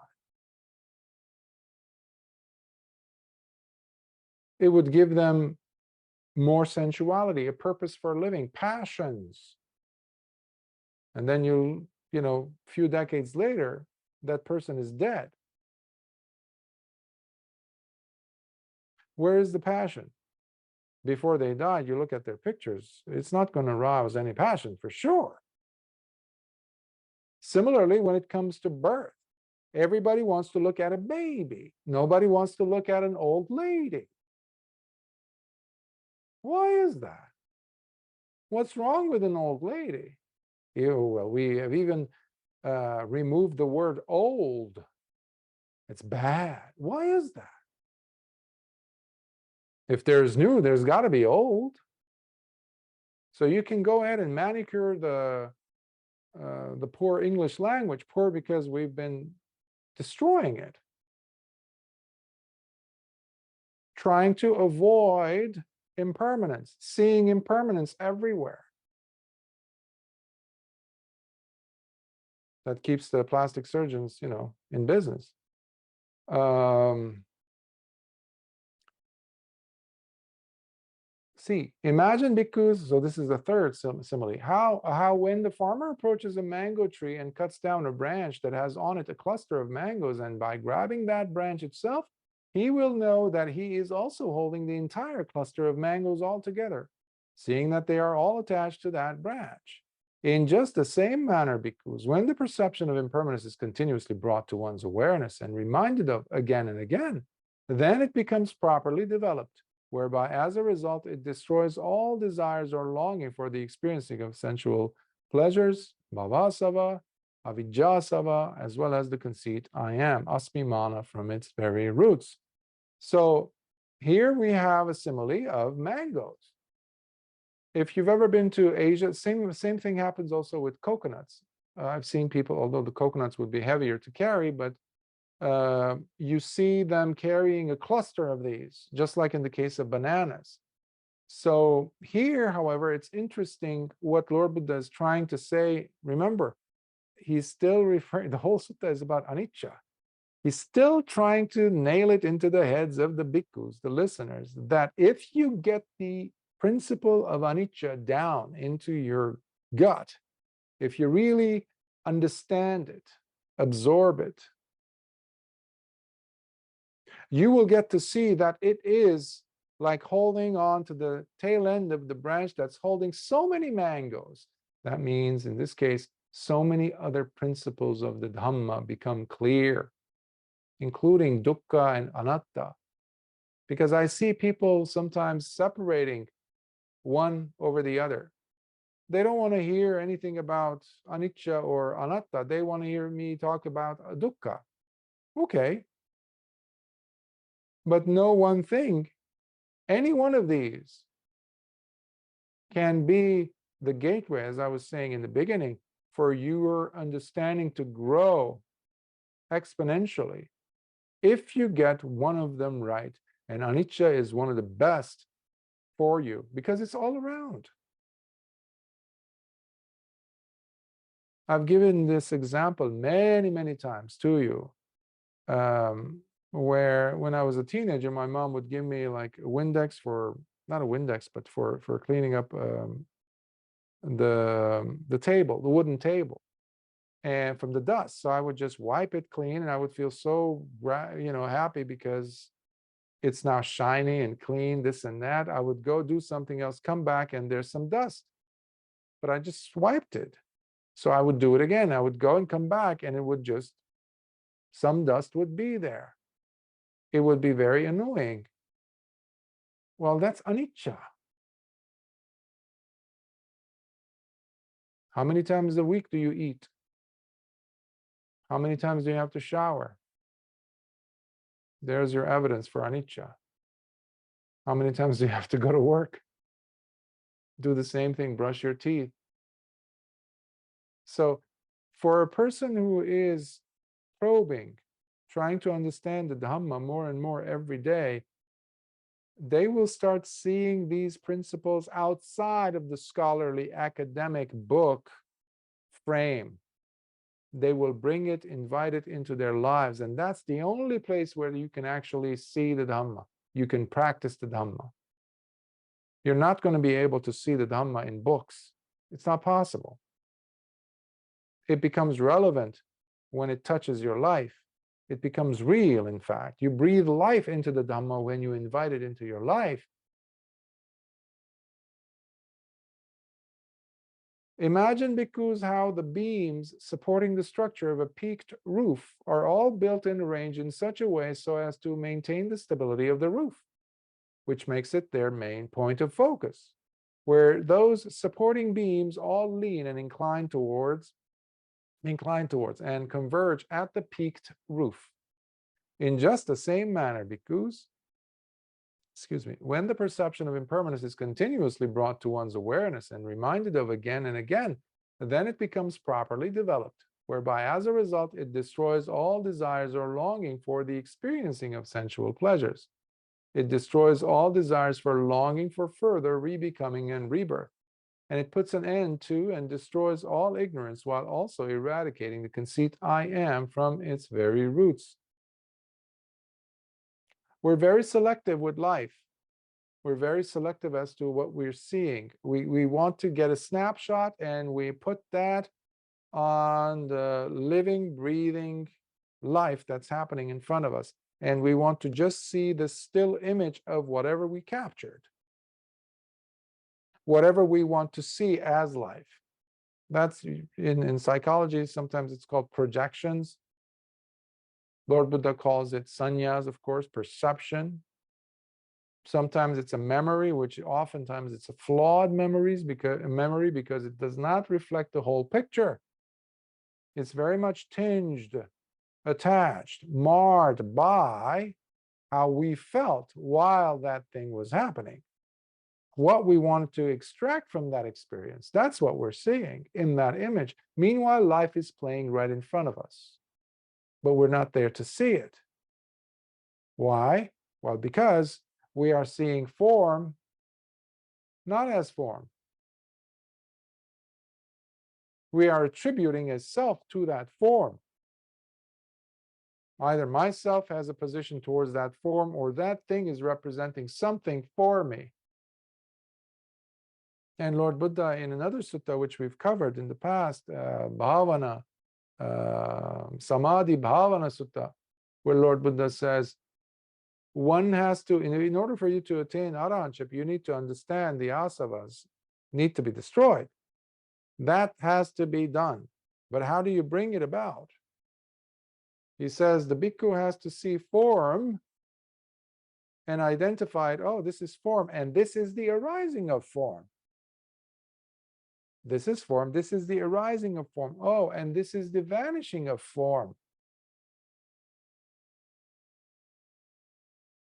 It would give them more sensuality, a purpose for living, passions. And then a few decades later, that person is dead. Where is the passion? Before they died, you look at their pictures, it's not going to arouse any passion for sure. Similarly, when it comes to birth, everybody wants to look at a baby. Nobody wants to look at an old lady. Why is that? What's wrong with an old lady? Well, we have even removed the word old. It's bad. Why is that? If there's new, there's got to be old. So you can go ahead and manicure the poor English language, poor because we've been destroying it, trying to avoid impermanence, seeing impermanence everywhere. That keeps the plastic surgeons, in business. See, imagine bhikkhus, so this is the third simile, how when the farmer approaches a mango tree and cuts down a branch that has on it a cluster of mangoes, and by grabbing that branch itself, he will know that he is also holding the entire cluster of mangoes all together, seeing that they are all attached to that branch. In just the same manner, bhikkhus, when the perception of impermanence is continuously brought to one's awareness and reminded of again and again, then it becomes properly developed, whereby as a result it destroys all desires or longing for the experiencing of sensual pleasures, bhavasava, avijjasava, as well as the conceit I am, asmimana, from its very roots. So here we have a simile of mangoes. If you've ever been to Asia, same thing happens also with coconuts. I've seen people, although the coconuts would be heavier to carry, but you see them carrying a cluster of these, just like in the case of bananas. So here, however, it's interesting what Lord Buddha is trying to say. Remember, he's still referring, the whole sutta is about anicca. He's still trying to nail it into the heads of the bhikkhus, the listeners, that if you get the principle of anicca down into your gut, if you really understand it, absorb it, you will get to see that it is like holding on to the tail end of the branch that's holding so many mangoes. That means, in this case, so many other principles of the Dhamma become clear, including dukkha and anatta. Because I see people sometimes separating one over the other. They don't want to hear anything about anicca or anatta. They want to hear me talk about dukkha. Okay. But know one thing, any one of these can be the gateway, as I was saying in the beginning, for your understanding to grow exponentially if you get one of them right. And anicca is one of the best for you because it's all around. I've given this example many, many times to you, where when I was a teenager, my mom would give me like a Windex for, not a Windex, but for cleaning up the table, the wooden table, and from the dust. So I would just wipe it clean, and I would feel so happy because it's now shiny and clean, this and that. I would go do something else, come back, and there's some dust, but I just wiped it. So I would do it again. I would go and come back, and it would just, some dust would be there. It would be very annoying. Well, that's anicca. How many times a week do you eat? How many times do you have to shower? There's your evidence for anicca. How many times do you have to go to work? Do the same thing, brush your teeth. So for a person who is probing, trying to understand the Dhamma more and more every day, they will start seeing these principles outside of the scholarly academic book frame. They will bring it, invite it into their lives, and that's the only place where you can actually see the Dhamma. You can practice the Dhamma. You're not going to be able to see the Dhamma in books. It's not possible. It becomes relevant when it touches your life. It becomes real, in fact. You breathe life into the Dhamma when you invite it into your life. Imagine, bhikkhus, how the beams supporting the structure of a peaked roof are all built and arranged in such a way so as to maintain the stability of the roof, which makes it their main point of focus, where those supporting beams all lean and incline towards and converge at the peaked roof. In just the same manner, bhikkhus, excuse me, when the perception of impermanence is continuously brought to one's awareness and reminded of again and again, then it becomes properly developed, whereby as a result it destroys all desires or longing for the experiencing of sensual pleasures. It destroys all desires for longing for further rebecoming and rebirth, and it puts an end to and destroys all ignorance while also eradicating the conceit I am from its very roots. We're very selective with life. We're very selective as to what we're seeing. We want to get a snapshot and we put that on the living, breathing life that's happening in front of us. And we want to just see the still image of whatever we captured, whatever we want to see as life. That's in psychology, sometimes it's called projections. Lord Buddha calls it saññās, of course, perception. Sometimes it's a memory, which oftentimes it's a flawed memory because it does not reflect the whole picture. It's very much tinged, attached, marred by how we felt while that thing was happening. What we wanted to extract from that experience, that's what we're seeing in that image. Meanwhile, life is playing right in front of us, but we're not there to see it. Why? Well, because we are seeing form not as form. We are attributing a self to that form. Either myself has a position towards that form, or that thing is representing something for me. And Lord Buddha, in another sutta which we've covered in the past, Bhavana, Samadhi Bhavana Sutta, where Lord Buddha says, one has to, in order for you to attain arahantship, you need to understand the asavas need to be destroyed. That has to be done. But how do you bring it about? He says the bhikkhu has to see form and identify it. Oh, this is form, and this is the arising of form. This is form, this is the arising of form. Oh, and this is the vanishing of form.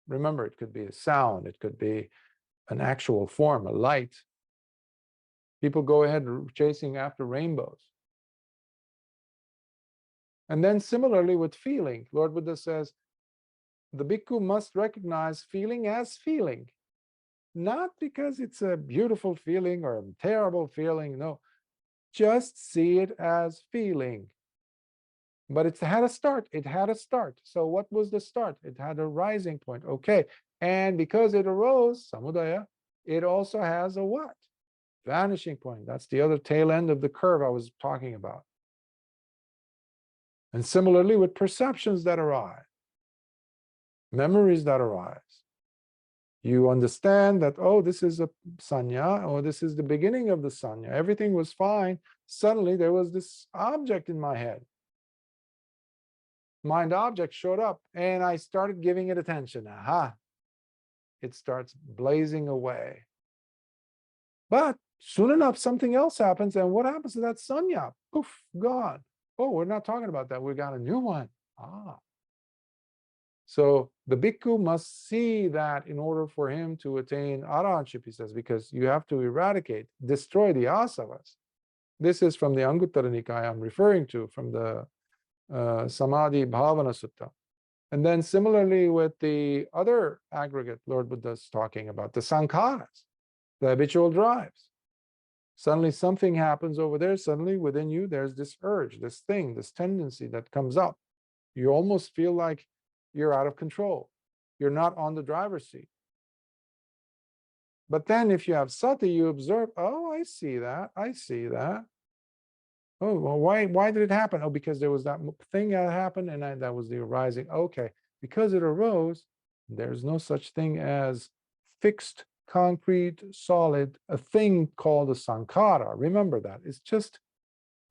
Remember, it could be a sound, it could be an actual form, a light. People go ahead chasing after rainbows. And then similarly with feeling, Lord Buddha says, the bhikkhu must recognize feeling as feeling, not because it's a beautiful feeling or a terrible feeling, no, just see it as feeling. But it had a start, it had a start. So what was the start? It had a rising point, okay. And because it arose, samudaya, it also has a what? Vanishing point. That's the other tail end of the curve I was talking about. And similarly with perceptions that arise, memories that arise. You understand that, oh, this is a saññā, or this is the beginning of the saññā. Everything was fine. Suddenly there was this object in my head. Mind object showed up and I started giving it attention. Aha. It starts blazing away. But soon enough, something else happens. And what happens to that saññā? Poof, gone. Oh, we're not talking about that. We got a new one. Ah. So the bhikkhu must see that in order for him to attain arahantship, he says, because you have to eradicate, destroy the asavas. This is from the Anguttara Nikaya I'm referring to, from the Samadhi Bhavana Sutta. And then similarly with the other aggregate Lord Buddha is talking about, the sankharas, the habitual drives. Suddenly something happens over there, suddenly within you there's this urge, this thing, this tendency that comes up. You almost feel like you're out of control. You're not on the driver's seat. But then if you have sati, you observe, oh, I see that, I see that. Oh, well, why did it happen? Oh, because there was that thing that happened and that was the arising. Okay, because it arose, there's no such thing as fixed, concrete, solid, a thing called a sankhara. Remember that. It's just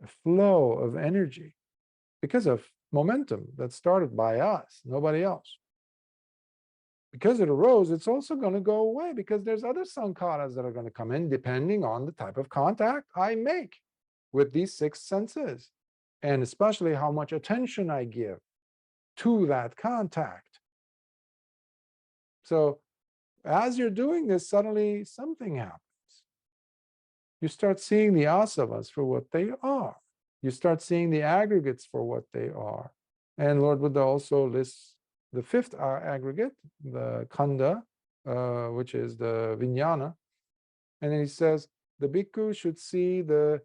a flow of energy because of momentum that started by us, nobody else. Because it arose, it's also going to go away because there's other sankharas that are going to come in depending on the type of contact I make with these six senses, and especially how much attention I give to that contact. So as you're doing this, suddenly something happens. You start seeing the asavas for what they are. You start seeing the aggregates for what they are. And Lord Buddha also lists the fifth aggregate, the khanda, which is the vijnana. And then he says the bhikkhu should see the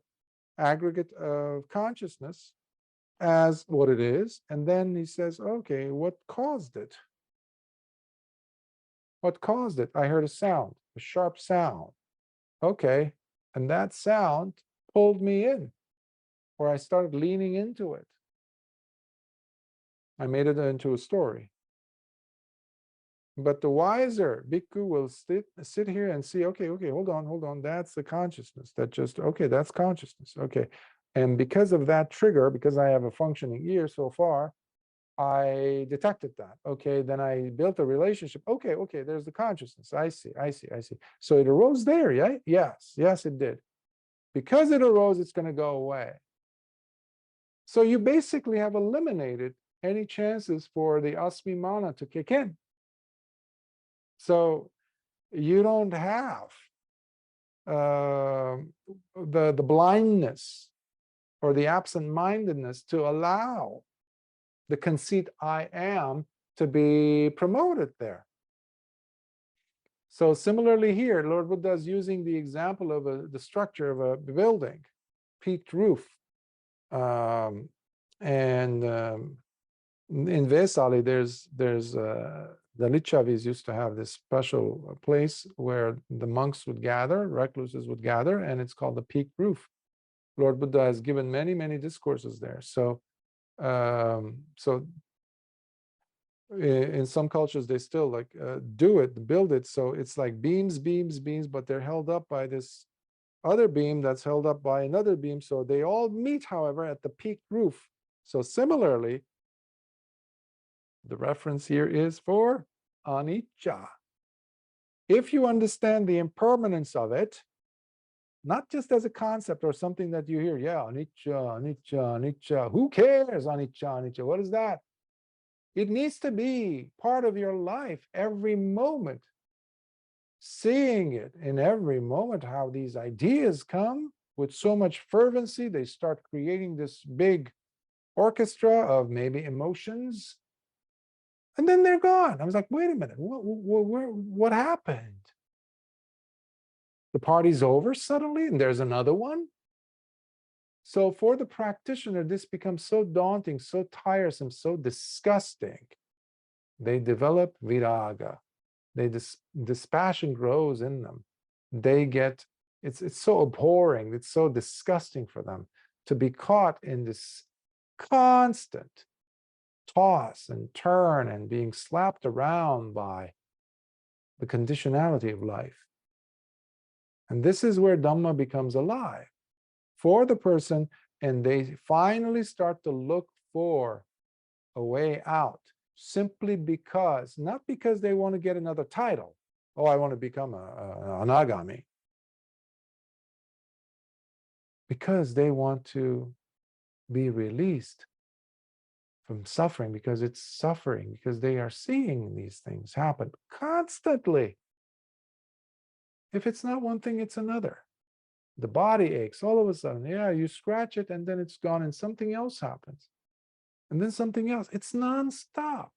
aggregate of consciousness as what it is. And then he says, okay, what caused it? What caused it? I heard a sound, a sharp sound. Okay. And that sound pulled me in, or I started leaning into it. I made it into a story. But the wiser bhikkhu will sit here and see, okay, hold on. That's the consciousness. That just, okay, that's consciousness. Okay. And because of that trigger, because I have a functioning ear so far, I detected that. Okay, then I built a relationship. Okay, there's the consciousness. I see. So it arose there, yeah? Yes, it did. Because it arose, it's going to go away. So you basically have eliminated any chances for the asmimana to kick in. So you don't have the blindness or the absent-mindedness to allow the conceit I am to be promoted there. So similarly here, Lord Buddha is using the example of the structure of a building, peaked roof. In Vesali, there's the Lichavis used to have this special place where the monks would gather, recluses would gather, and it's called the peaked roof. Lord Buddha has given many discourses there. So in some cultures they still like build it, so it's like beams, but they're held up by this other beam that's held up by another beam, so they all meet, however, at the peaked roof. So similarly, the reference here is for anicca. If you understand the impermanence of it, not just as a concept or something that you hear, yeah, anicca, who cares, anicca, what is that? It needs to be part of your life every moment, seeing it in every moment, how these ideas come with so much fervency, they start creating this big orchestra of maybe emotions, and then they're gone. I was like, wait a minute, what happened? The party's over suddenly, and there's another one? So for the practitioner, this becomes so daunting, so tiresome, so disgusting. They develop viraga. Dispassion grows in them. They get, it's so abhorring, it's so disgusting for them to be caught in this constant toss and turn and being slapped around by the conditionality of life. And this is where Dhamma becomes alive for the person, and they finally start to look for a way out, simply because, not because they want to get another title. Oh, I want to become an anagami. Because they want to be released from suffering, because it's suffering, because they are seeing these things happen constantly. If it's not one thing, it's another. The body aches all of a sudden. Yeah, you scratch it and then it's gone and something else happens. And then something else. It's nonstop.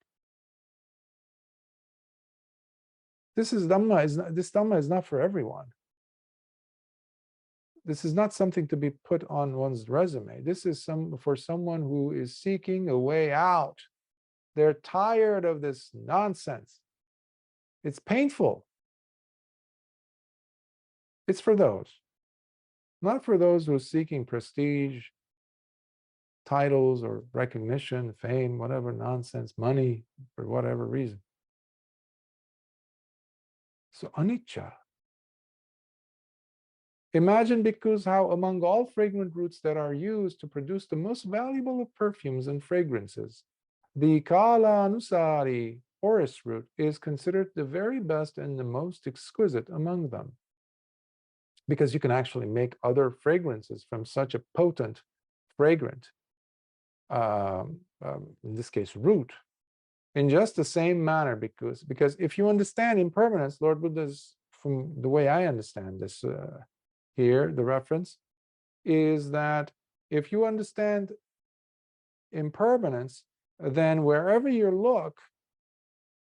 This Dhamma is not for everyone. This is not something to be put on one's resume. This is for someone who is seeking a way out. They're tired of this nonsense. It's painful. It's for those. Not for those who are seeking prestige, titles, or recognition, fame, whatever nonsense, money, for whatever reason. So anicca. Imagine, bhikkhus, how among all fragrant roots that are used to produce the most valuable of perfumes and fragrances, the kala anusari, forest root, is considered the very best and the most exquisite among them. Because you can actually make other fragrances from such a potent, fragrant, in this case, root. In just the same manner, because if you understand impermanence, Lord Buddha's, from the way I understand this here, the reference is that if you understand impermanence, then wherever you look,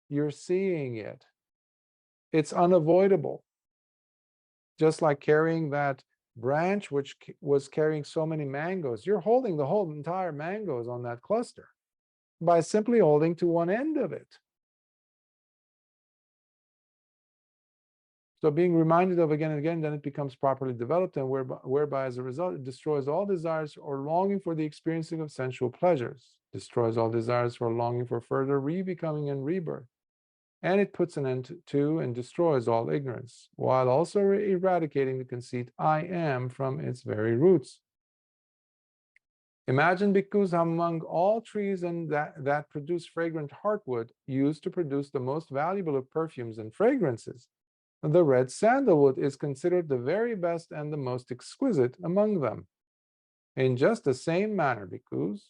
you're seeing it. It's unavoidable. Just like carrying that branch which was carrying so many mangoes, you're holding the whole entire mangoes on that cluster by simply holding to one end of it. So being reminded of again and again, then it becomes properly developed, and whereby as a result, it destroys all desires or longing for the experiencing of sensual pleasures, destroys all desires for longing for further re-becoming and rebirth, and it puts an end to and destroys all ignorance, while also eradicating the conceit I am from its very roots. Imagine, bhikkhus, how among all trees and that produce fragrant heartwood, used to produce the most valuable of perfumes and fragrances, the red sandalwood is considered the very best and the most exquisite among them. In just the same manner, bhikkhus,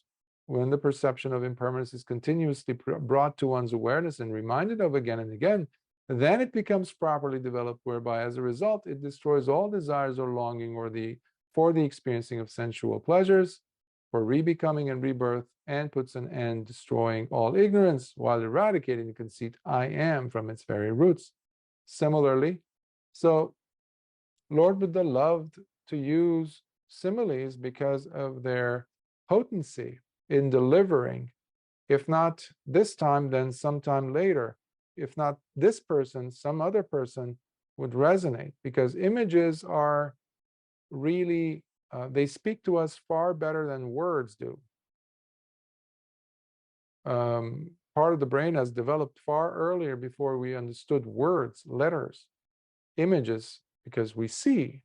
when the perception of impermanence is continuously brought to one's awareness and reminded of again and again, then it becomes properly developed, whereby as a result it destroys all desires or longing for the experiencing of sensual pleasures, for re-becoming and rebirth, and puts an end destroying all ignorance, while eradicating the conceit I am from its very roots. Similarly, so Lord Buddha loved to use similes because of their potency in delivering, if not this time, then sometime later. If not this person, some other person would resonate, because images are really, they speak to us far better than words do. Part of the brain has developed far earlier before we understood words, letters, images, because we see.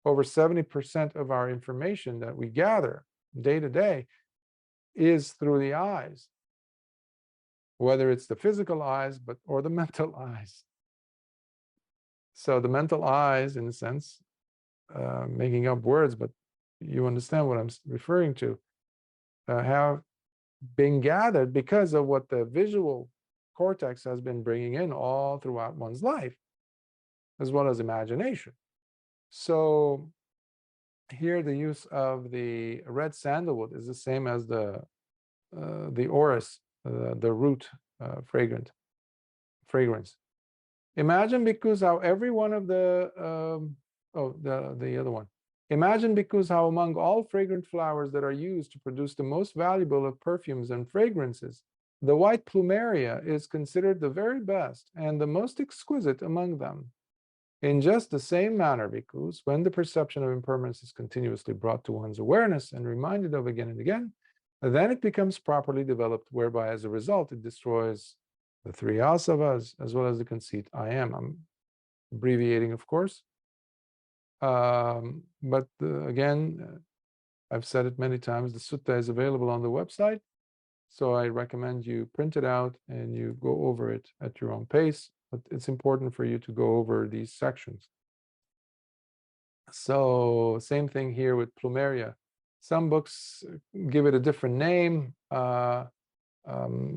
Over 70% of our information that we gather day to day is through the eyes, whether it's the physical eyes or the mental eyes. So the mental eyes, in a sense, making up words, but you understand what I'm referring to, have been gathered because of what the visual cortex has been bringing in all throughout one's life, as well as imagination. So here the use of the red sandalwood is the same as the orris, the root fragrance. Imagine, bhikkhus, how every one of the the other one. Imagine, bhikkhus, how among all fragrant flowers that are used to produce the most valuable of perfumes and fragrances, the white plumeria is considered the very best and the most exquisite among them. In just the same manner, bhikkhus, when the perception of impermanence is continuously brought to one's awareness and reminded of again and again, then it becomes properly developed, whereby as a result it destroys the three asavas as well as the conceit I am. I'm abbreviating, of course. But again, I've said it many times, the sutta is available on the website. So I recommend you print it out and you go over it at your own pace. But it's important for you to go over these sections. So same thing here with plumeria. Some books give it a different name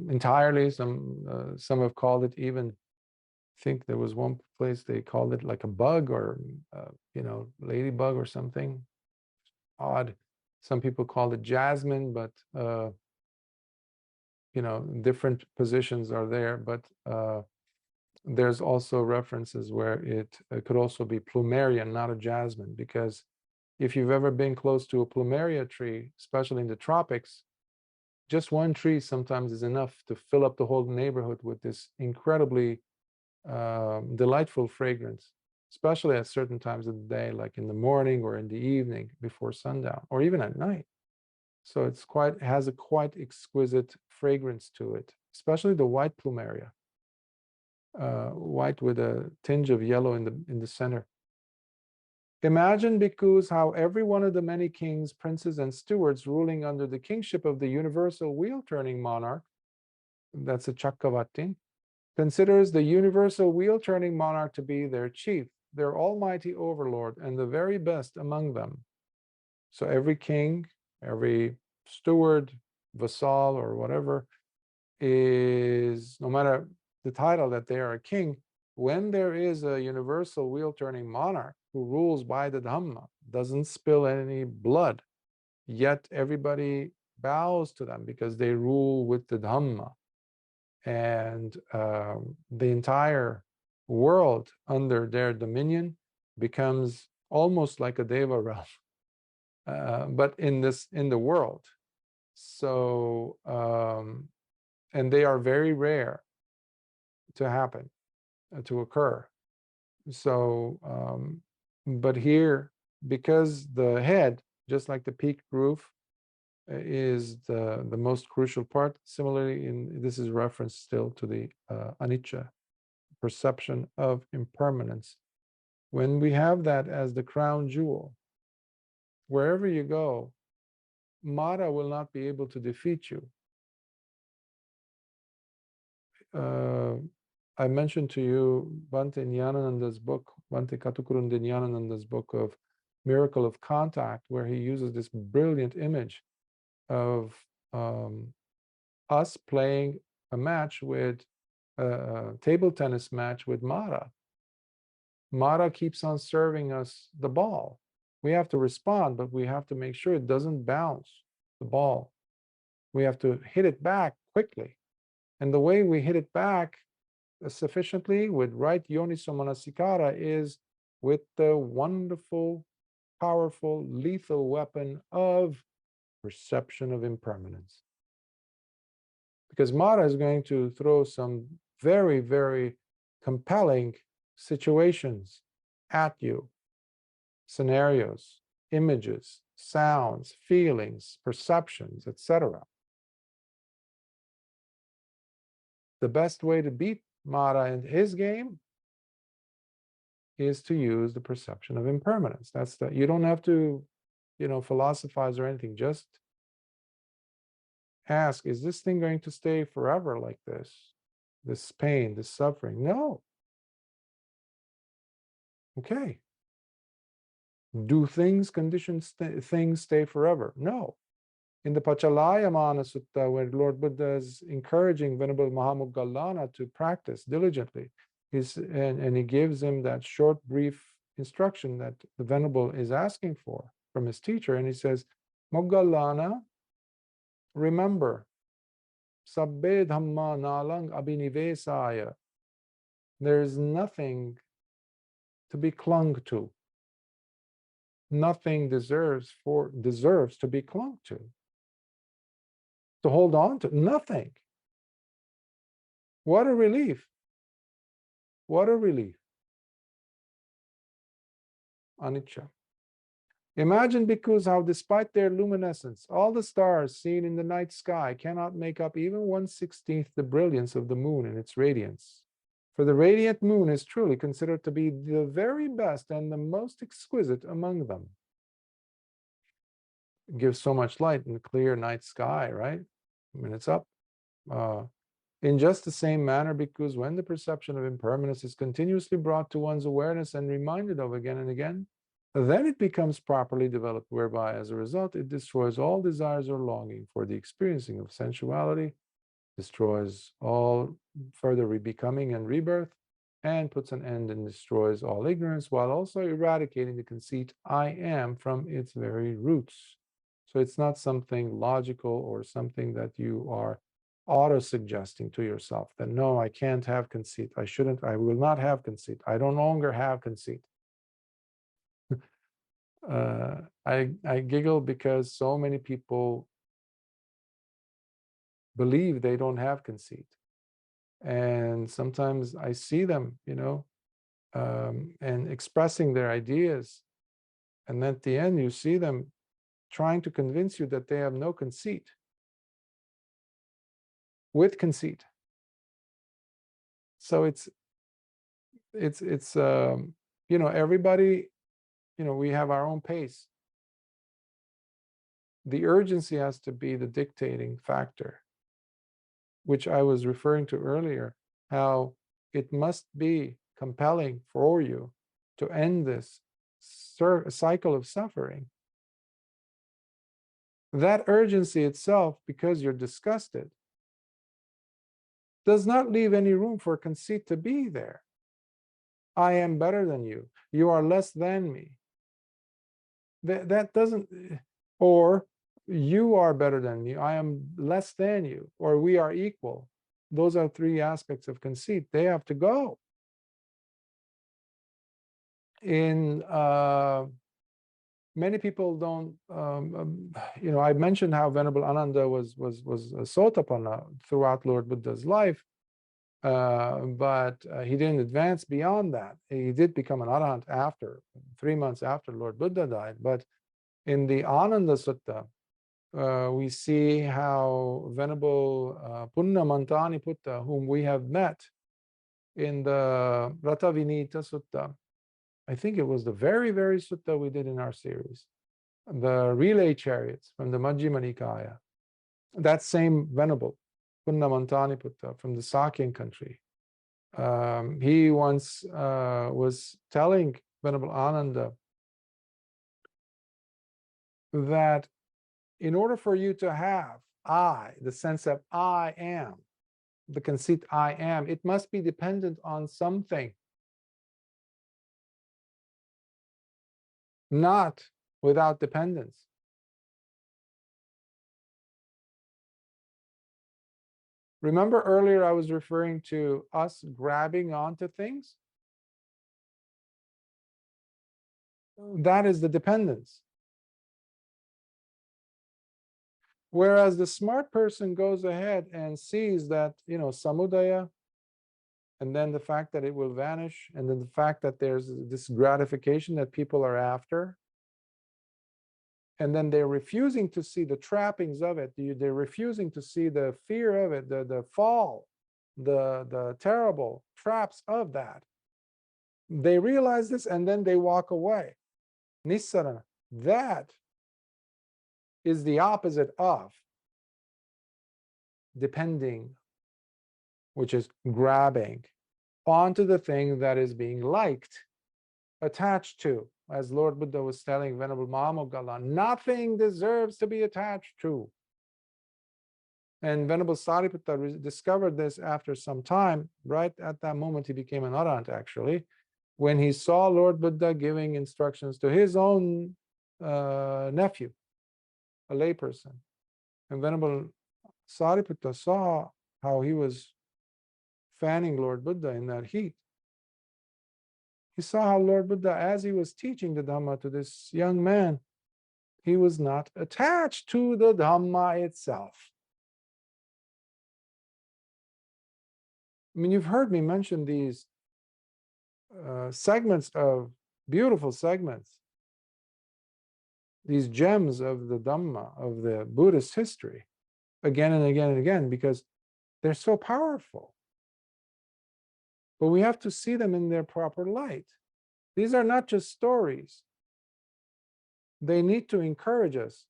entirely. Some have called it even, I think there was one place they called it like a bug or, ladybug or something odd. Some people call it jasmine, but, different positions are there. But there's also references where it could also be plumeria, not a jasmine, because if you've ever been close to a plumeria tree, especially in the tropics, just one tree sometimes is enough to fill up the whole neighborhood with this incredibly delightful fragrance, especially at certain times of the day, like in the morning or in the evening before sundown, or even at night. So it has a quite exquisite fragrance to it, especially the white plumeria. White with a tinge of yellow in the center. Imagine, bhikkhus, how every one of the many kings, princes, and stewards ruling under the kingship of the universal wheel-turning monarch, that's a Chakravartin, considers the universal wheel-turning monarch to be their chief, their almighty overlord, and the very best among them. So every king, every steward, vassal, or whatever, is, no matter the title that they are a king, when there is a universal wheel-turning monarch who rules by the Dhamma, doesn't spill any blood, yet everybody bows to them because they rule with the Dhamma, and the entire world under their dominion becomes almost like a Deva realm, but in the world. So and they are very rare to happen, to occur. So but here, because the head, just like the peaked roof, is the most crucial part. Similarly, this is reference still to the anicca, perception of impermanence. When we have that as the crown jewel, wherever you go, Mara will not be able to defeat you. I mentioned to you Bhante Nyanananda's book, Bhante Katukurunde Nyanananda's book of Miracle of Contact, where he uses this brilliant image of us playing a match with a table tennis match with Mara. Mara keeps on serving us the ball. We have to respond, but we have to make sure it doesn't bounce the ball. We have to hit it back quickly. And the way we hit it back sufficiently with right yoniso manasikara is with the wonderful, powerful, lethal weapon of perception of impermanence. Because Mara is going to throw some very, very compelling situations at you, scenarios, images, sounds, feelings, perceptions, etc. The best way to beat Mara in his game is to use the perception of impermanence. That's the, you don't have to, philosophize or anything. Just ask, is this thing going to stay forever like this? This pain, this suffering? No. Okay. Do things, conditions, things stay forever? No. In the Pachalayamana Sutta, where Lord Buddha is encouraging Venerable Mahamoggallana to practice diligently, and he gives him that short, brief instruction that the Venerable is asking for from his teacher, and he says, Moggallana, remember, Sabbe Dhamma Nalang Abhinivesaya, there is nothing to be clung to. Nothing deserves to be clung to hold on to. Nothing. What a relief. What a relief. Anicca. Imagine, bhikkhus, how despite their luminescence, all the stars seen in the night sky cannot make up even 1/16 the brilliance of the moon in its radiance. For the radiant moon is truly considered to be the very best and the most exquisite among them. It gives so much light in the clear night sky, right? When it's up. In just the same manner, because when the perception of impermanence is continuously brought to one's awareness and reminded of again and again, then it becomes properly developed, whereby as a result it destroys all desires or longing for the experiencing of sensuality, destroys all further becoming and rebirth, and puts an end and destroys all ignorance, while also eradicating the conceit I am from its very roots. So it's not something logical or something that you are auto-suggesting to yourself that, no, I can't have conceit. I shouldn't, I will not have conceit. I don't longer have conceit. I giggle because so many people believe they don't have conceit. And sometimes I see them, and expressing their ideas. And at the end, you see them trying to convince you that they have no conceit with conceit. So it's everybody, we have our own pace. The urgency has to be the dictating factor, which I was referring to earlier, how it must be compelling for you to end this cycle of suffering. That urgency itself, because you're disgusted, does not leave any room for conceit to be there. I am better than you. You are less than me. That doesn't, or you are better than me. I am less than you, or we are equal. Those are three aspects of conceit. They have to go. In many people don't, I mentioned how Venerable Ananda was a Sotapanna throughout Lord Buddha's life, but he didn't advance beyond that. He did become an Arahant after, 3 months after Lord Buddha died. But in the Ananda Sutta, we see how Venerable Punnamantani Putta, whom we have met in the Ratavinita Sutta, I think it was the very sutta we did in our series, the relay chariots from the Majjhima Nikaya. That same Venerable Punnamantani Putta from the Sakyan country, he once was telling Venerable Ananda that in order for you to have I, the sense of I am, the conceit I am, it must be dependent on something, not without dependence. Remember earlier I was referring to us grabbing onto things? That is the dependence. Whereas the smart person goes ahead and sees that, samudaya, and then the fact that it will vanish, and then the fact that there's this gratification that people are after, and then they're refusing to see the trappings of it. They're refusing to see the fear of it, the fall, the terrible traps of that. They realize this and then they walk away. Nissarana. That is the opposite of depending, which is grabbing onto the thing that is being liked, attached to. As Lord Buddha was telling Venerable Mahamoggala, nothing deserves to be attached to. And Venerable Sariputta discovered this after some time. Right at that moment, he became an Arahant, actually, when he saw Lord Buddha giving instructions to his own nephew, a layperson. And Venerable Sariputta saw how he was fanning Lord Buddha in that heat. He saw how Lord Buddha, as he was teaching the Dhamma to this young man, he was not attached to the Dhamma itself. I mean, you've heard me mention these segments of beautiful segments, these gems of the Dhamma, of the Buddhist history, again and again and again, because they're so powerful. But we have to see them in their proper light. These are not just stories. They need to encourage us,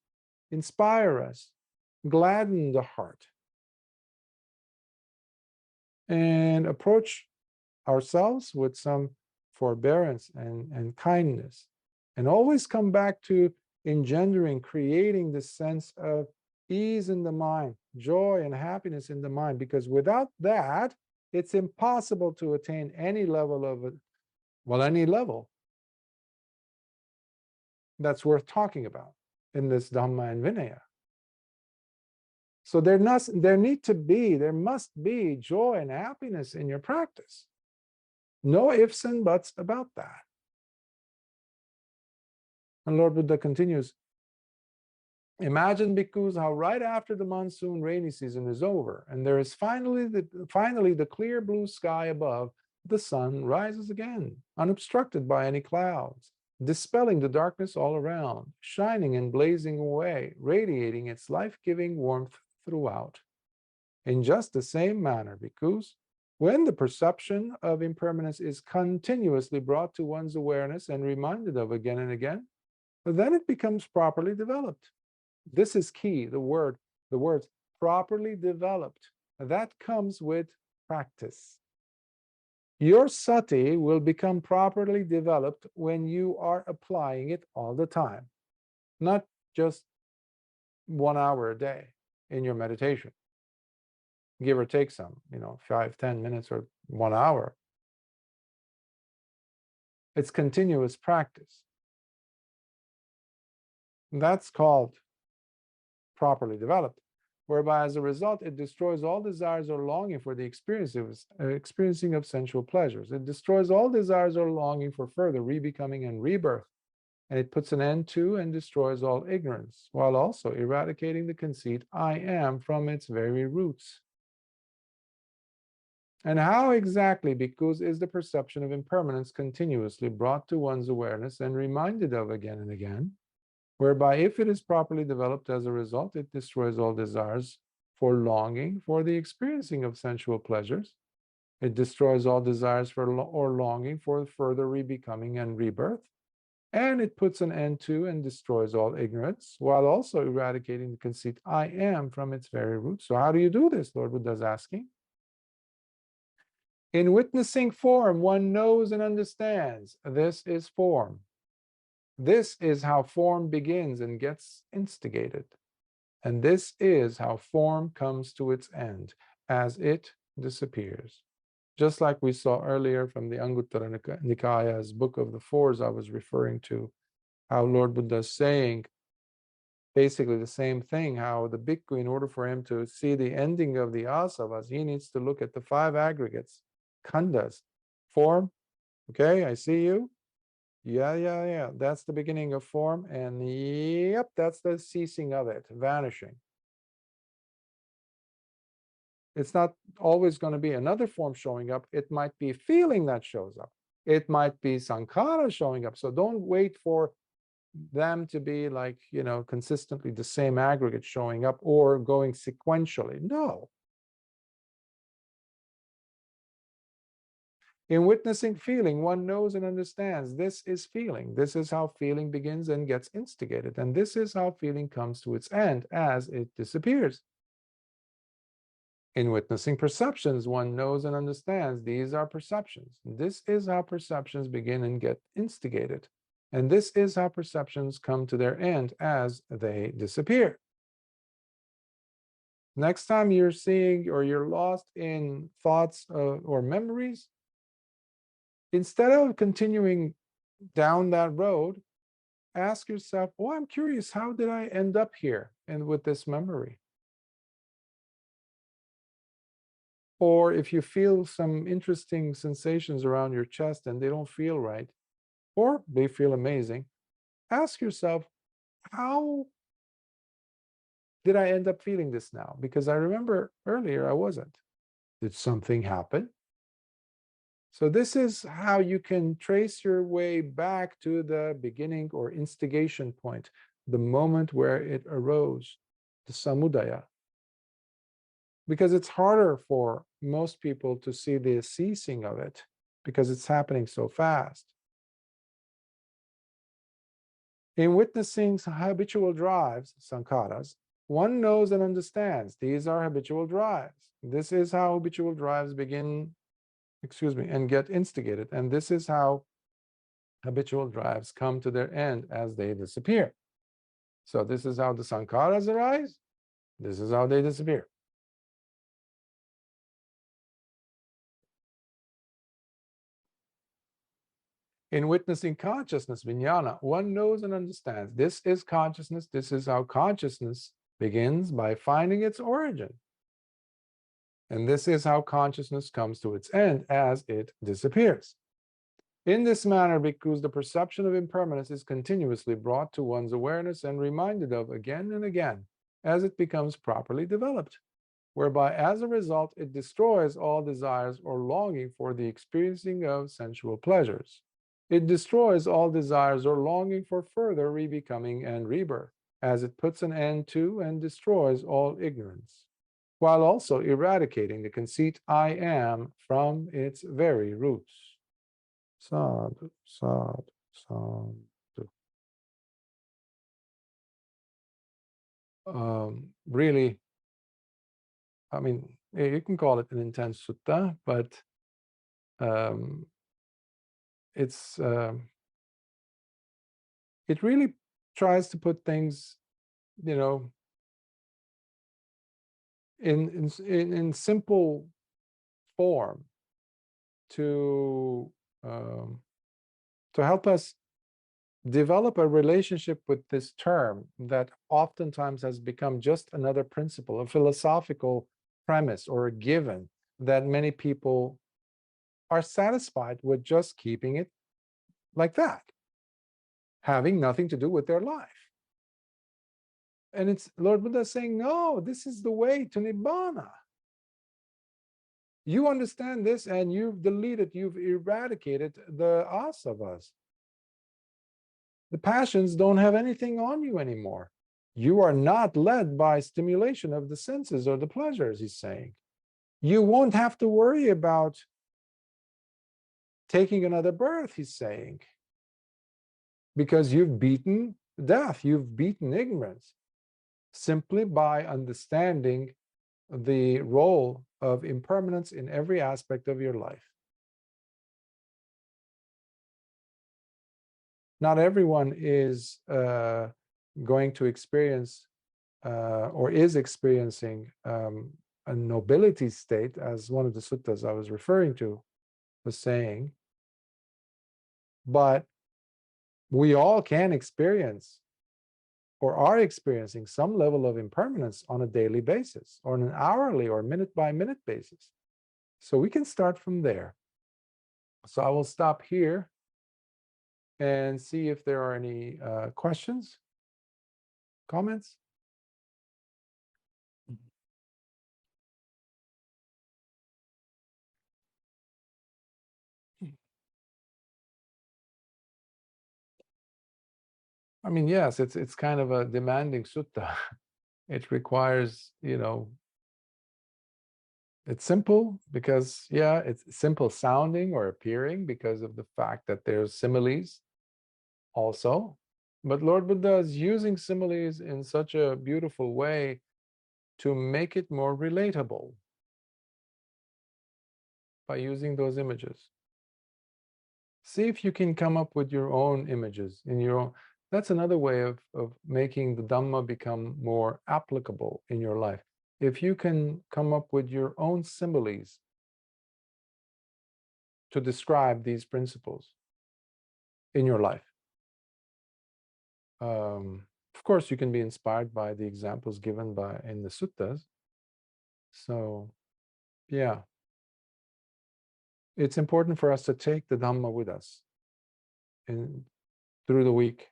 inspire us, gladden the heart, and approach ourselves with some forbearance and kindness, and always come back to engendering, creating this sense of ease in the mind, joy and happiness in the mind, because without that, it's impossible to attain any level of it, any level that's worth talking about in this Dhamma and Vinaya. So there must be joy and happiness in your practice. No ifs and buts about that. And Lord Buddha continues, imagine, bhikkhus, how right after the monsoon rainy season is over, and there is finally the clear blue sky above, the sun rises again, unobstructed by any clouds, dispelling the darkness all around, shining and blazing away, radiating its life-giving warmth throughout. In just the same manner, bhikkhus, when the perception of impermanence is continuously brought to one's awareness and reminded of again and again, then it becomes properly developed. This is key, the words properly developed. That comes with practice. Your sati will become properly developed when you are applying it all the time, not just 1 hour a day in your meditation. give or take some, 5-10 minutes or 1 hour. It's continuous practice. That's called properly developed, whereby as a result it destroys all desires or longing for the experiencing of sensual pleasures. It destroys all desires or longing for further rebecoming and rebirth, and it puts an end to and destroys all ignorance, while also eradicating the conceit I am from its very roots. And how exactly, bhikkhus, is the perception of impermanence continuously brought to one's awareness and reminded of again and again, whereby if it is properly developed as a result, it destroys all desires for longing for the experiencing of sensual pleasures. It destroys all desires for or longing for further rebecoming and rebirth. And it puts an end to and destroys all ignorance, while also eradicating the conceit I am from its very roots. So how do you do this? Lord Buddha is asking. In witnessing form, one knows and understands this is form. This is how form begins and gets instigated. And this is how form comes to its end as it disappears. Just like we saw earlier from the Anguttara Nikaya's Book of the Fours I was referring to, how Lord Buddha is saying basically the same thing, how the bhikkhu, in order for him to see the ending of the asavas, he needs to look at the 5 aggregates, khandhas, form, okay, I see you, yeah, that's the beginning of form, and yep, that's the ceasing of it, vanishing. It's not always going to be another form showing up. It might be feeling that shows up. It might be sankhara showing up. So don't wait for them to be like, consistently the same aggregate showing up or going sequentially. No. In witnessing feeling, one knows and understands this is feeling. This is how feeling begins and gets instigated. And this is how feeling comes to its end as it disappears. In witnessing perceptions, one knows and understands these are perceptions. This is how perceptions begin and get instigated. And this is how perceptions come to their end as they disappear. Next time you're seeing or you're lost in thoughts or memories, instead of continuing down that road, ask yourself, oh, I'm curious, how did I end up here and with this memory? Or if you feel some interesting sensations around your chest and they don't feel right, or they feel amazing, ask yourself, how did I end up feeling this now? Because I remember earlier I wasn't. Did something happen? So this is how you can trace your way back to the beginning or instigation point, the moment where it arose, the samudaya. Because it's harder for most people to see the ceasing of it because it's happening so fast. In witnessing habitual drives, sankharas, one knows and understands these are habitual drives. This is how habitual drives begin, and get instigated. And this is how habitual drives come to their end as they disappear. So this is how the sankharas arise. This is how they disappear. In witnessing consciousness, vijnana, one knows and understands this is consciousness. This is how consciousness begins by finding its origin. And this is how consciousness comes to its end as it disappears. In this manner, bhikkhus, the perception of impermanence is continuously brought to one's awareness and reminded of again and again as it becomes properly developed, whereby as a result it destroys all desires or longing for the experiencing of sensual pleasures. It destroys all desires or longing for further rebecoming and rebirth, as it puts an end to and destroys all ignorance, while also eradicating the conceit I am from its very roots. Sadhu, sadhu, sadhu. Really, I mean, you can call it an intense sutta, but it's it really tries to put things, in simple form to help us develop a relationship with this term that oftentimes has become just another principle, a philosophical premise or a given that many people are satisfied with just keeping it like that, having nothing to do with their life. And it's Lord Buddha saying, no, this is the way to Nibbana. You understand this and you've deleted, you've eradicated the asavas. The passions don't have anything on you anymore. You are not led by stimulation of the senses or the pleasures, he's saying. You won't have to worry about taking another birth, he's saying, because you've beaten death, you've beaten ignorance, simply by understanding the role of impermanence in every aspect of your life. Not everyone is going to experience or is experiencing a nobility state, as one of the suttas I was referring to was saying, but we all can experience or are experiencing some level of impermanence on a daily basis, or on an hourly or minute by minute basis. So we can start from there. So I will stop here and see if there are any questions, comments. I mean, yes, it's kind of a demanding sutta. It requires, it's simple because, yeah, it's simple sounding or appearing because of the fact that there's similes also. But Lord Buddha is using similes in such a beautiful way to make it more relatable by using those images. See if you can come up with your own images in your own. That's another way of making the Dhamma become more applicable in your life. If you can come up with your own similes to describe these principles in your life. Of course, you can be inspired by the examples given in the suttas. So, yeah, it's important for us to take the Dhamma with us through the week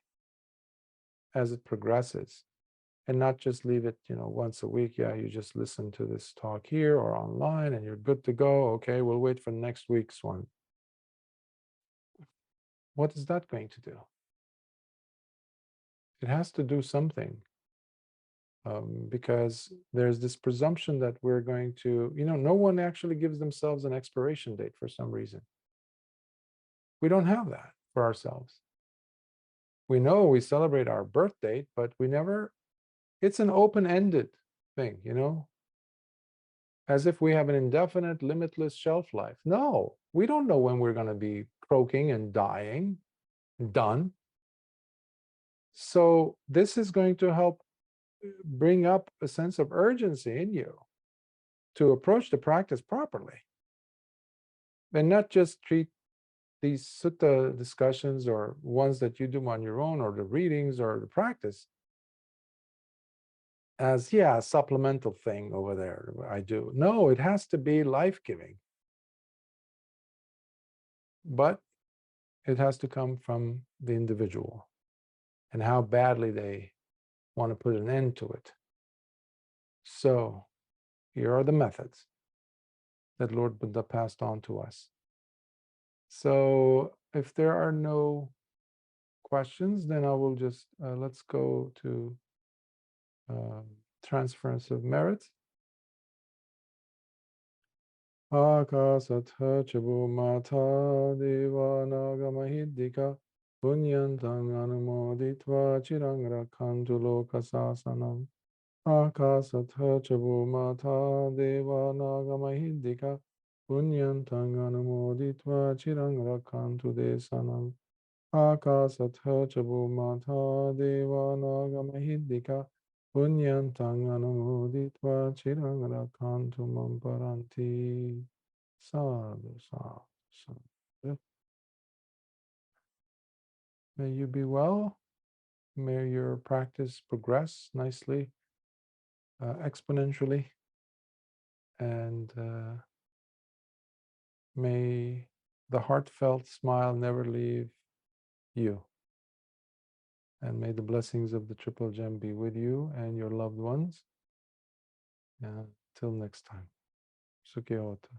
as it progresses, and not just leave it, once a week. Yeah, you just listen to this talk here or online and you're good to go. Okay, we'll wait for next week's one. What is that going to do? It has to do something, because there's this presumption that we're going to, no one actually gives themselves an expiration date for some reason. We don't have that for ourselves. We know we celebrate our birth date, but we never, it's an open-ended thing, as if we have an indefinite, limitless shelf life. No, we don't know when we're going to be croaking and dying, done. So this is going to help bring up a sense of urgency in you to approach the practice properly, and not just treat these sutta discussions or ones that you do on your own, or the readings or the practice, as, yeah, a supplemental thing over there I do. No, it has to be life-giving. But it has to come from the individual and how badly they want to put an end to it. So here are the methods that Lord Buddha passed on to us. So if there are no questions, then I will just, let's go to transference of merit. Akasatha chabumata devanaga mahiddhika punyantang anumoditva chirang rakhantu lokasasanam. Akasatha chabumata devanaga mahiddhika punyantang anumoditva chirang rakhantu desanam. Akasatha chabumata devanaga mahiddhika Punyantang anumoditva chirang rakantu mam paranti. Sadhu, sadhu, sadhu. May you be well. May your practice progress nicely, exponentially, and may the heartfelt smile never leave you. And may the blessings of the Triple Gem be with you and your loved ones. Till next time. Sukhi Hota.